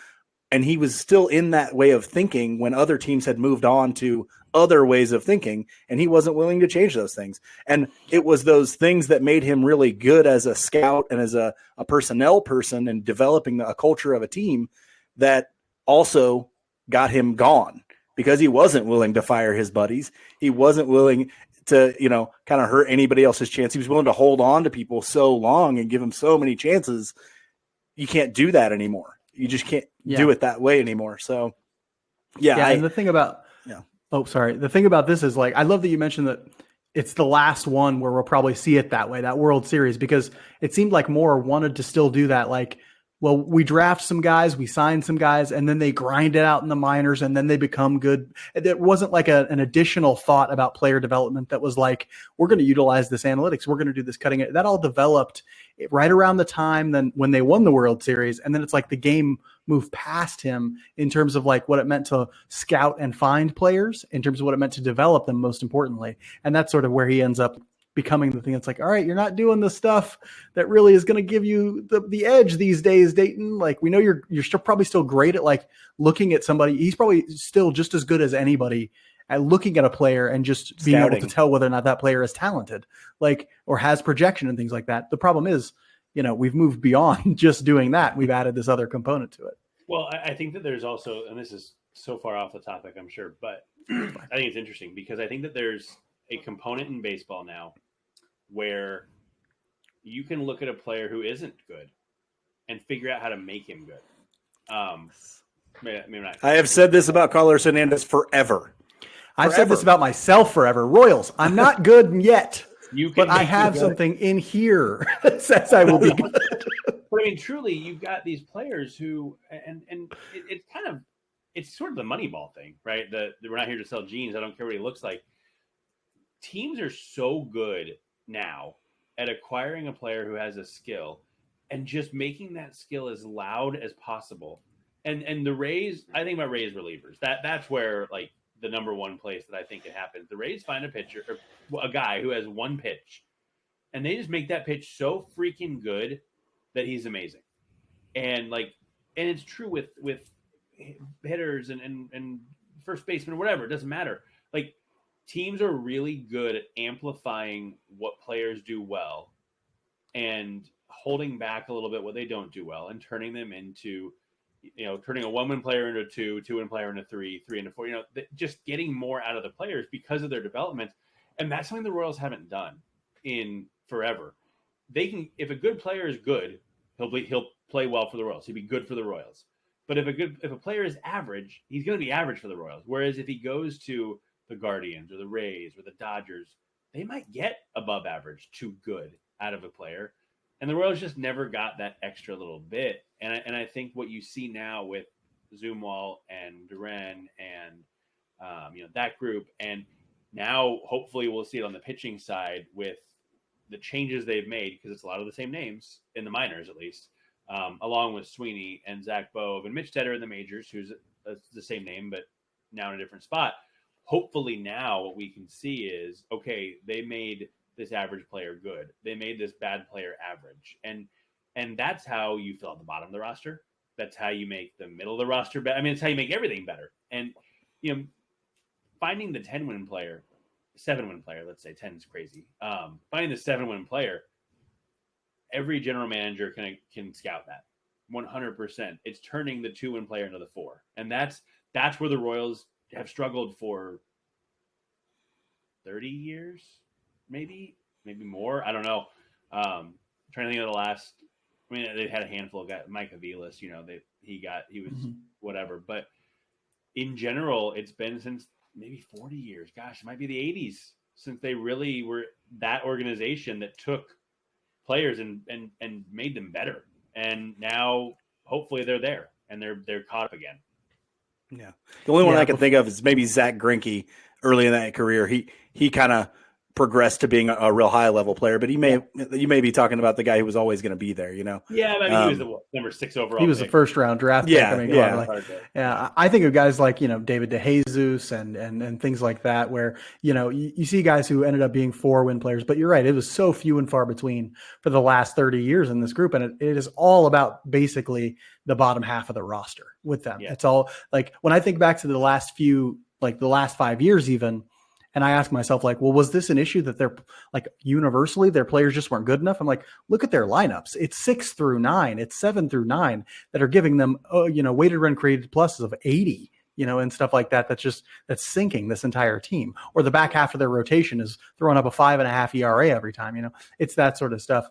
And he was still in that way of thinking when other teams had moved on to other ways of thinking, and he wasn't willing to change those things. And it was those things that made him really good as a scout and as a personnel person and developing a culture of a team that also got him gone because he wasn't willing to fire his buddies. He wasn't willing to, kind of hurt anybody else's chance. He was willing to hold on to people so long and give them so many chances. You can't do that anymore. You just can't do it that way anymore. So, and the thing about, the thing about this is I love that you mentioned that it's the last one where we'll probably see it that way, that World Series, because it seemed like Moore wanted to still do that. Well, we draft some guys, we sign some guys, and then they grind it out in the minors, and then they become good. There wasn't an additional thought about player development that was we're going to utilize this analytics, we're going to do this cutting. That all developed right around the time then when they won the World Series, and then it's the game moved past him in terms of what it meant to scout and find players, in terms of what it meant to develop them, most importantly. And that's sort of where he ends up becoming the thing that's all right, you're not doing the stuff that really is going to give you the edge these days, Dayton. We know you're still probably still great at looking at somebody. He's probably still just as good as anybody at looking at a player and just being able to tell whether or not that player is talented, or has projection and things like that. The problem is, we've moved beyond just doing that. We've added this other component to it. Well, I think that there's also, and this is so far off the topic, I'm sure, but I think it's interesting because I think that there's a component in baseball now where you can look at a player who isn't good and figure out how to make him good. Maybe not. I have said this about Carlos Hernandez forever. I've said this about myself forever. Royals, I'm not good yet, but I have something in here that says I will be good. But I mean, truly, you've got these players who, and it's sort of the Moneyball thing, right? We're not here to sell jeans. I don't care what he looks like. Teams are so good now at acquiring a player who has a skill and just making that skill as loud as possible. And the Rays, I think about Rays relievers. That's where the number one place that I think it happens. The Rays find a pitcher or a guy who has one pitch, and they just make that pitch so freaking good that he's amazing. And and it's true with hitters and first baseman or whatever. It doesn't matter. Teams are really good at amplifying what players do well and holding back a little bit what they don't do well and turning them into, turning a 1-win player into a 2-win player into 3 into 4, just getting more out of the players because of their development. And that's something the Royals haven't done in forever. They can, if a good player is good, he'll play well for the Royals. He'll be good for the Royals. But if a player is average, he's going to be average for the Royals. Whereas if he goes to the Guardians or the Rays or the Dodgers, they might get above average to good out of a player. And the Royals just never got that extra little bit. And I think what you see now with Zumwalt and Duran and that group, and now hopefully we'll see it on the pitching side with the changes they've made, because it's a lot of the same names in the minors at least, along with Sweeney and Zach Bove and Mitch Tedder in the majors, who's the same name but now in a different spot. Hopefully now what we can see is, okay, they made this average player good. They made this bad player average. And that's how you fill out the bottom of the roster. That's how you make the middle of the roster better. I mean, it's how you make everything better. And, finding the 10-win player, 7-win player, let's say 10 is crazy. Finding the 7-win player, every general manager can scout that 100%. It's turning the 2-win player into the 4. And that's where the Royals have struggled for 30 years, maybe more. I don't know. Trying to think of the last. I mean, they've had a handful of guys. Mike Aviles, he was whatever. But in general, it's been since maybe 40 years. Gosh, it might be the 80s since they really were that organization that took players and made them better. And now, hopefully, they're there and they're caught up again. Yeah, the only one I can think of is maybe Zach Greinke. Early in that career, he kind of progressed to being a real high level player, but you may be talking about the guy who was always going to be there. Yeah, I mean, he was the number 6 overall. He was pick. the first round draft pick. I mean, yeah. I think of guys like David DeJesus and things like that, where you see guys who ended up being 4-win players. But you're right, it was so few and far between for the last 30 years in this group, and it is all about basically the bottom half of the roster with them. Yeah. It's all like when I think back to the last few. Like the last 5 years even. And I ask myself, like, well, was this an issue that they're like universally their players just weren't good enough? I'm like, look at their lineups. It's 6 through 9. It's 7 through 9 that are giving them, weighted run created pluses of 80, and stuff like that. That's sinking this entire team. Or the back half of their rotation is throwing up a 5.5 ERA every time. It's that sort of stuff.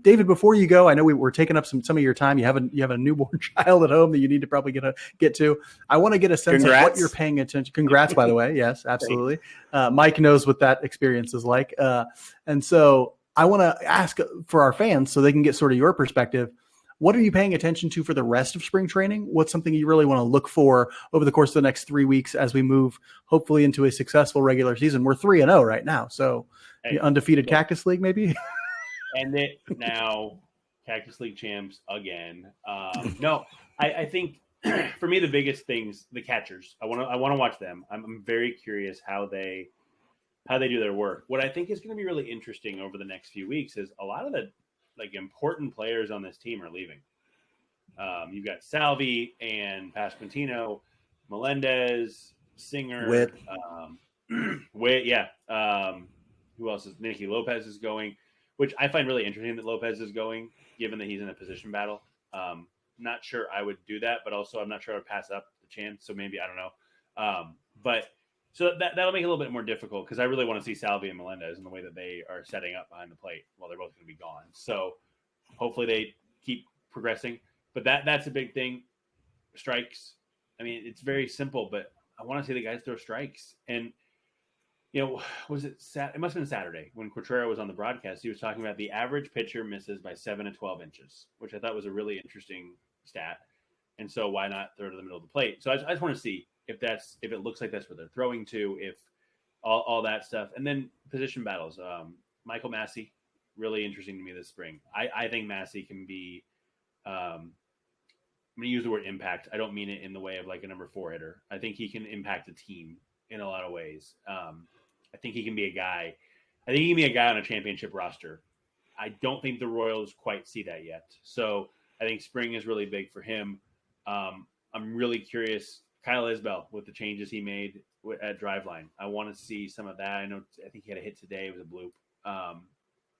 David, before you go, I know we're taking up some of your time. You have a newborn child at home that you need to probably get to. I want to get a sense of what you're paying attention. Congrats, by the way. Yes, absolutely. Mike knows what that experience is like. And so I want to ask for our fans so they can get sort of your perspective. What are you paying attention to for the rest of spring training? What's something you really want to look for over the course of the next 3 weeks as we move hopefully into a successful regular season? We're 3-0 right now. So undefeated Cactus League, maybe? And it now Cactus League champs again. No, I think for me the biggest things, the catchers. I want to watch them. I'm very curious how they do their work. What I think is going to be really interesting over the next few weeks is a lot of the important players on this team are leaving. You've got Salvi and Pasquantino, Melendez, Singer, Witt. Witt, yeah. Who else is Nicky Lopez is going? Which I find really interesting that Lopez is going, given that he's in a position battle. Not sure I would do that, but also I'm not sure I would pass up the chance. So maybe, I don't know. But so that'll make it a little bit more difficult because I really want to see Salvi and Melendez in the way that they are setting up behind the plate while they're both going to be gone. So hopefully they keep progressing. But that's a big thing. Strikes. I mean, it's very simple, but I want to see the guys throw strikes. And was it it must have been Saturday when Cotrera was on the broadcast. He was talking about the average pitcher misses by 7 to 12 inches, which I thought was a really interesting stat. And so why not throw to the middle of the plate? So I just want to see if it looks like that's where they're throwing to, if all that stuff. And then position battles. Michael Massey, really interesting to me this spring. I think Massey can be I'm going to use the word impact. I don't mean it in the way of like a number 4 hitter. I think he can impact a team in a lot of ways. I think he can be a guy. I think he can be a guy on a championship roster. I don't think the Royals quite see that yet. So I think spring is really big for him. I'm really curious. Kyle Isbell with the changes he made at Driveline. I want to see some of that. I think he had a hit today. It was a bloop.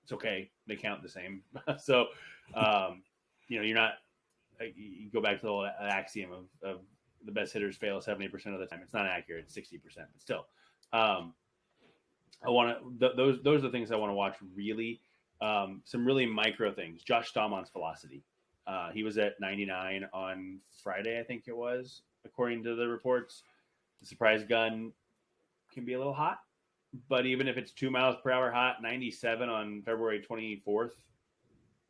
It's okay. They count the same. So, you're not. You go back to the whole axiom of the best hitters fail 70% of the time. It's not accurate. It's 60%, but still. I want to. Those are the things I want to watch. Really, some really micro things. Josh Stallman's velocity. He was at 99 on Friday, I think it was, according to the reports. The surprise gun can be a little hot, but even if it's 2 miles per hour hot, 97 on February 24th,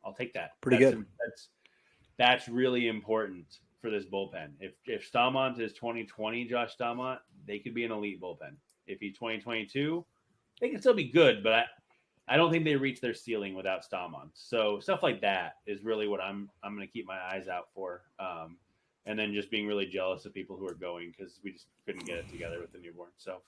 I'll take that. Pretty good. That's really important for this bullpen. If Stallman is 2020 Josh Stallman, they could be an elite bullpen. If he's 2022, they can still be good, but I don't think they reach their ceiling without Stallman. So stuff like that is really what I'm going to keep my eyes out for. And then just being really jealous of people who are going because we just couldn't get it together with the newborn. So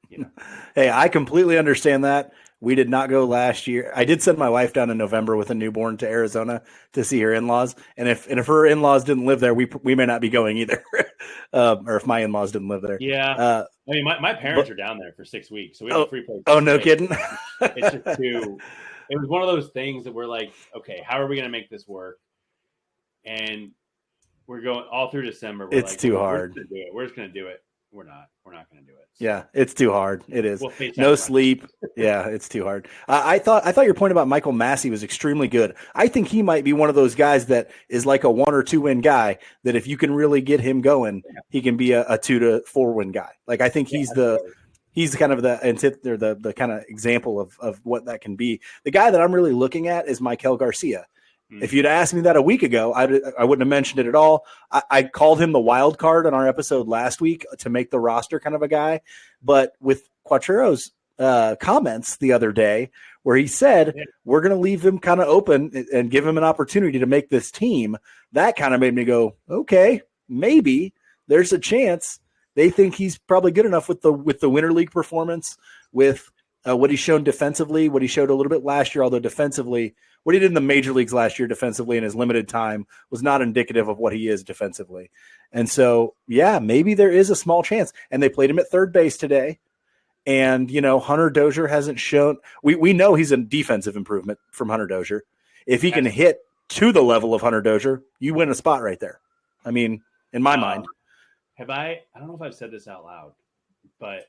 you know. Hey, I completely understand that. We did not go last year. I did send my wife down in November with a newborn to Arizona to see her in-laws, and if her in-laws didn't live there, we may not be going either, or if my in-laws didn't live there. Yeah, I mean, my parents are down there for 6 weeks, so we have a free place. Oh, no kidding. It's just too. It was one of those things that we're like, okay, how are we going to make this work? And we're going all through December. It's too hard. We're just going to do it. We're not going to do it. So. Yeah, it's too hard. It is. We'll no sleep. Yeah, it's too hard. I thought your point about Michael Massey was extremely good. I think he might be one of those guys that is like a 1 or 2 win guy that if you can really get him going, he can be a 2 to 4 win guy. Like I think he's kind of the kind of example of what that can be. The guy that I'm really looking at is Michael Garcia. If you'd asked me that a week ago, I wouldn't have mentioned it at all. I called him the wild card on our episode last week to make the roster kind of a guy. But with Quattro's comments the other day where he said, we're going to leave him kind of open and give him an opportunity to make this team, that kind of made me go, okay, maybe there's a chance they think he's probably good enough with the Winter League performance, with what he's shown defensively, what he showed a little bit last year, although defensively – what he did in the major leagues last year defensively in his limited time was not indicative of what he is defensively. And so, yeah, maybe there is a small chance. And they played him at third base today. And, Hunter Dozier hasn't shown – we know he's a defensive improvement from Hunter Dozier. If he can hit to the level of Hunter Dozier, you win a spot right there. I mean, in my mind. I don't know if I've said this out loud, but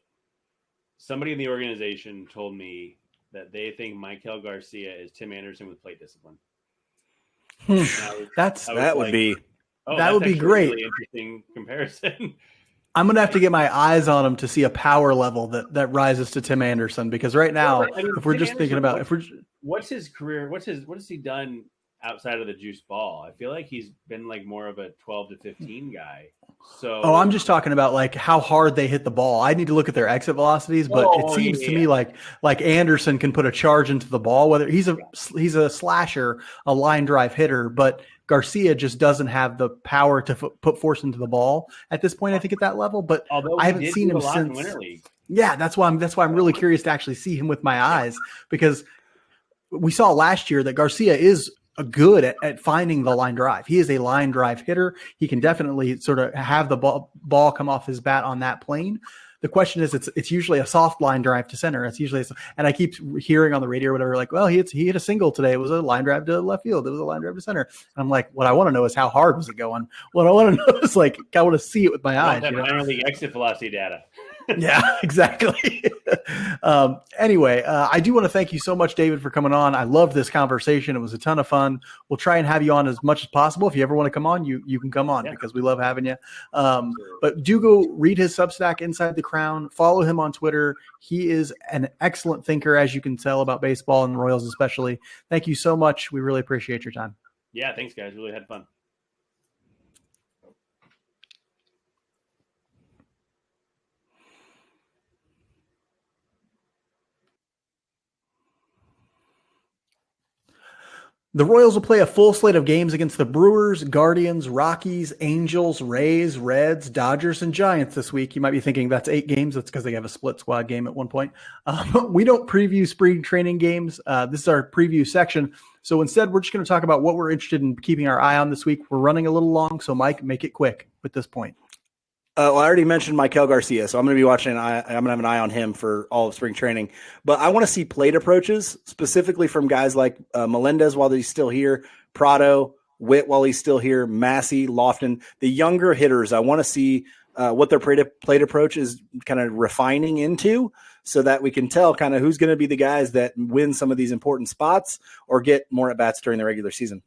somebody in the organization told me that they think Michael Garcia is Tim Anderson with plate discipline. That would be great. A really interesting comparison. I'm gonna have to get my eyes on him to see a power level that rises to Tim Anderson, because right now, if we're just thinking about what's his career, what has he done outside of the juice ball? I feel like he's been like more of a 12 to 15 guy. So I'm just talking about like how hard they hit the ball. I need to look at their exit velocities, but it seems to me like Anderson can put a charge into the ball. Whether he's a slasher, a line drive hitter, but Garcia just doesn't have the power to put force into the ball at this point. I think at that level, but I haven't seen him since. Winter League. Yeah, that's why I'm really curious to actually see him with my eyes, because we saw last year that Garcia is good at finding the line drive. He is a line drive hitter. He can definitely sort of have the ball come off his bat on that plane. The question is, it's usually a soft line drive to center. It's usually, and I keep hearing on the radio or whatever, like, well, he hit a single today. It was a line drive to left field. It was a line drive to center. And I'm like, what I want to know is how hard was it going? What I want to know is like, I want to see it with my eyes. Minor league exit velocity data. Yeah, exactly. Anyway, I do want to thank you so much, David, for coming on. I loved this conversation. It was a ton of fun. We'll try and have you on as much as possible. If you ever want to come on, you can come on, because we love having you. But do go read his Substack, Inside the Crown. Follow him on Twitter. He is an excellent thinker, as you can tell, about baseball and the Royals especially. Thank you so much. We really appreciate your time. Yeah, thanks, guys. Really had fun. The Royals will play a full slate of games against the Brewers, Guardians, Rockies, Angels, Rays, Reds, Dodgers, and Giants this week. You might be thinking that's 8 games. That's because they have a split squad game at one point. We don't preview spring training games. This is our preview section. So instead, we're just going to talk about what we're interested in keeping our eye on this week. We're running a little long, so Mike, make it quick with this point. I already mentioned Michael Garcia, so I'm going to be watching. I'm going to have an eye on him for all of spring training. But I want to see plate approaches, specifically from guys like Melendez while he's still here, Prado, Witt while he's still here, Massey, Lofton, the younger hitters. I want to see what their plate approach is kind of refining into, so that we can tell kind of who's going to be the guys that win some of these important spots or get more at bats during the regular season.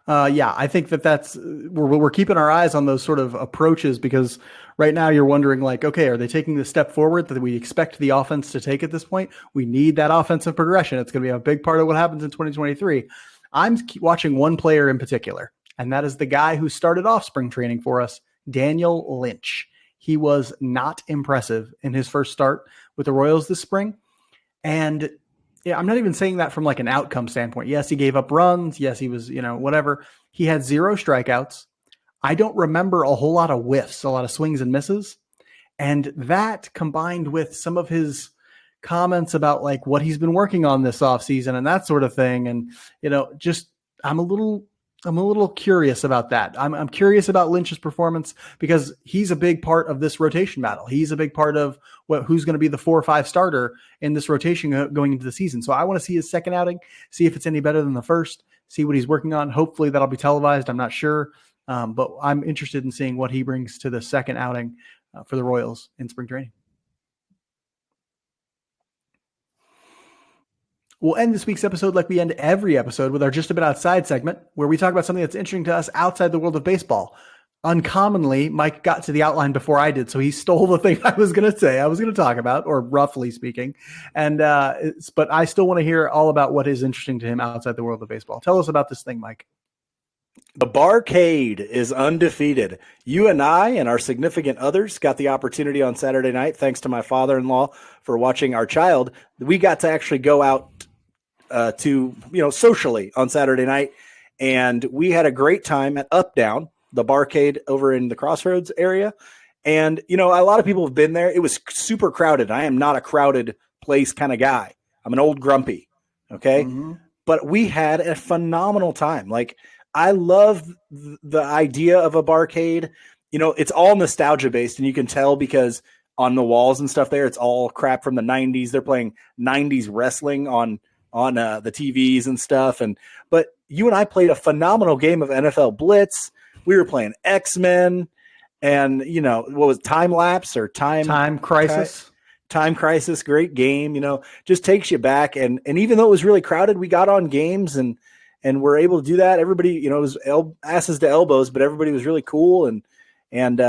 I think that's we're keeping our eyes on those sort of approaches, because right now you're wondering, like, okay, are they taking the step forward that we expect the offense to take at this point? We need that offensive progression. It's going to be a big part of what happens in 2023. I'm watching one player in particular, and that is the guy who started off spring training for us, Daniel Lynch. He was not impressive in his first start with the Royals this spring. And yeah, I'm not even saying that from like an outcome standpoint. Yes, he gave up runs. Yes, he was, whatever. He had 0 strikeouts. I don't remember a whole lot of whiffs, a lot of swings and misses. And that combined with some of his comments about like what he's been working on this offseason and that sort of thing. And, just I'm a little curious about that. I'm curious about Lynch's performance because he's a big part of this rotation battle. He's a big part of who's going to be the 4 or 5 starter in this rotation going into the season. So I want to see his second outing, see if it's any better than the first, see what he's working on. Hopefully that'll be televised. I'm not sure. But I'm interested in seeing what he brings to the second outing for the Royals in spring training. We'll end this week's episode like we end every episode with our Just a Bit Outside segment, where we talk about something that's interesting to us outside the world of baseball. Uncommonly, Mike got to the outline before I did, so he stole the thing I was going to say, I was going to talk about, or roughly speaking. And but I still want to hear all about what is interesting to him outside the world of baseball. Tell us about this thing, Mike. The Barcade is undefeated. You and I and our significant others got the opportunity on Saturday night, thanks to my father-in-law for watching our child. We got to actually go out to socially on Saturday night, and we had a great time at Up Down, the Barcade over in the Crossroads area. And a lot of people have been there. It was super crowded. I am not a crowded place kind of guy. I'm an old grumpy. Okay. Mm-hmm. But we had a phenomenal time. Like, I love the idea of a barcade. It's all nostalgia based, and you can tell because on the walls and stuff there, it's all crap from the 90s. They're playing 90s wrestling on the TVs and stuff. But you and I played a phenomenal game of NFL Blitz. We were playing X-Men and, what was Time Lapse or Time Crisis? Time Crisis, great game, just takes you back. And even though it was really crowded, we got on games and we're able to do that. Everybody, it was asses to elbows, but everybody was really cool. And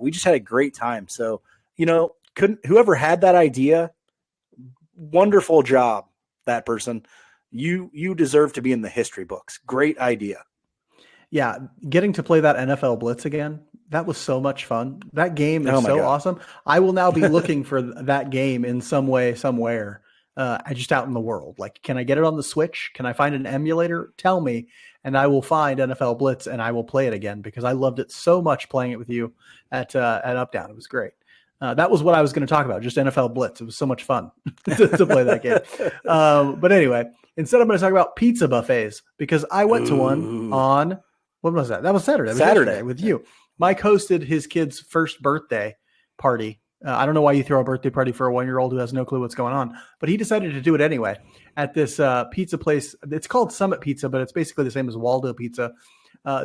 we just had a great time. So, whoever had that idea, wonderful job, that person. You deserve to be in the history books. Great idea. Yeah, getting to play that NFL Blitz again, that was so much fun. That game is so awesome. I will now be looking for that game in some way, somewhere, just out in the world. Like, can I get it on the Switch? Can I find an emulator? Tell me, and I will find NFL Blitz and I will play it again because I loved it so much playing it with you at Up Down. It was great. That was what I was going to talk about, just NFL Blitz. It was so much fun to play that game. But anyway, instead I'm going to talk about pizza buffets because I went to one on, when was that? That was Saturday. Saturday with you. Mike hosted his kid's first birthday party. I don't know why you throw a birthday party for a 1-year-old who has no clue what's going on, but he decided to do it anyway at this pizza place. It's called Summit Pizza, but it's basically the same as Waldo Pizza.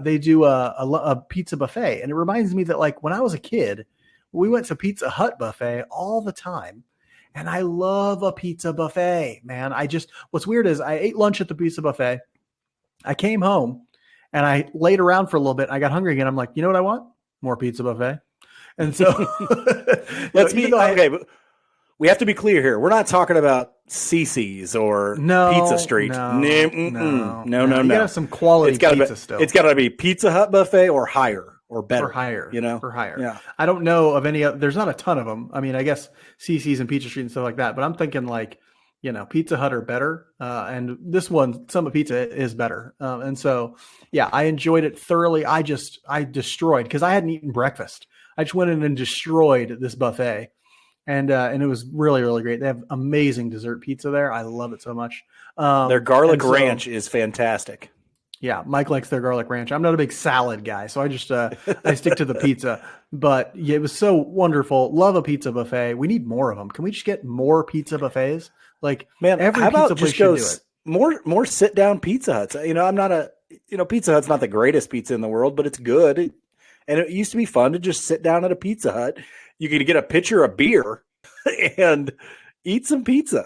They do a pizza buffet. And it reminds me that like when I was a kid, we went to Pizza Hut buffet all the time. And I love a pizza buffet, man. What's weird is I ate lunch at the pizza buffet. I came home and I laid around for a little bit. I got hungry again. I'm like, you know what I want? More pizza buffet. And so but we have to be clear here. We're not talking about CC's or Pizza Street. No. You gotta have some quality pizza still. It's gotta be Pizza Hut buffet or higher. Or better. For higher. For higher. Yeah. I don't know of any there's not a ton of them. I mean, I guess CC's and Pizza Street and stuff like that, but I'm thinking like, Pizza Hut are better. And this one, Summit Pizza is better. And so, yeah, I enjoyed it thoroughly. I destroyed because I hadn't eaten breakfast. I just went in and destroyed this buffet. And it was really, really great. They have amazing dessert pizza there. I love it so much. Their garlic ranch is fantastic. Yeah, Mike likes their garlic ranch. I'm not a big salad guy, so I just I stick to the pizza. But yeah, it was so wonderful. Love a pizza buffet. We need more of them. Can we just get more pizza buffets? Like, man, every pizza place should do it. More sit down Pizza Huts. I'm not a Pizza Hut's not the greatest pizza in the world, but it's good. And it used to be fun to just sit down at a Pizza Hut. You could get a pitcher of beer and eat some pizza,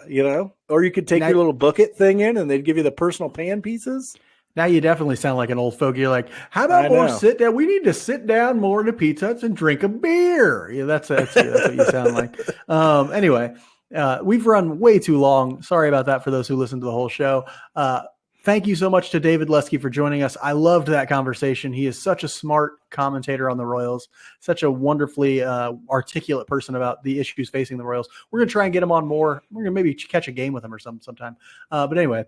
or you could take your little bucket thing in and they'd give you the personal pan pizzas. Now you definitely sound like an old fogey. You're like, how about more sit down? We need to sit down more in the Pizza Huts and drink a beer. Yeah, that's what you sound like. Anyway, we've run way too long. Sorry about that for those who listened to the whole show. Thank you so much to David Lesky for joining us. I loved that conversation. He is such a smart commentator on the Royals, such a wonderfully articulate person about the issues facing the Royals. We're going to try and get him on more. We're going to maybe catch a game with him or something sometime. But anyway,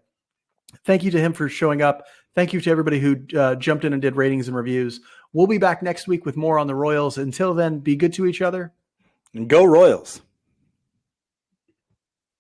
thank you to him for showing up. Thank you to everybody who jumped in and did ratings and reviews. We'll be back next week with more on the Royals. Until then, be good to each other. And go Royals.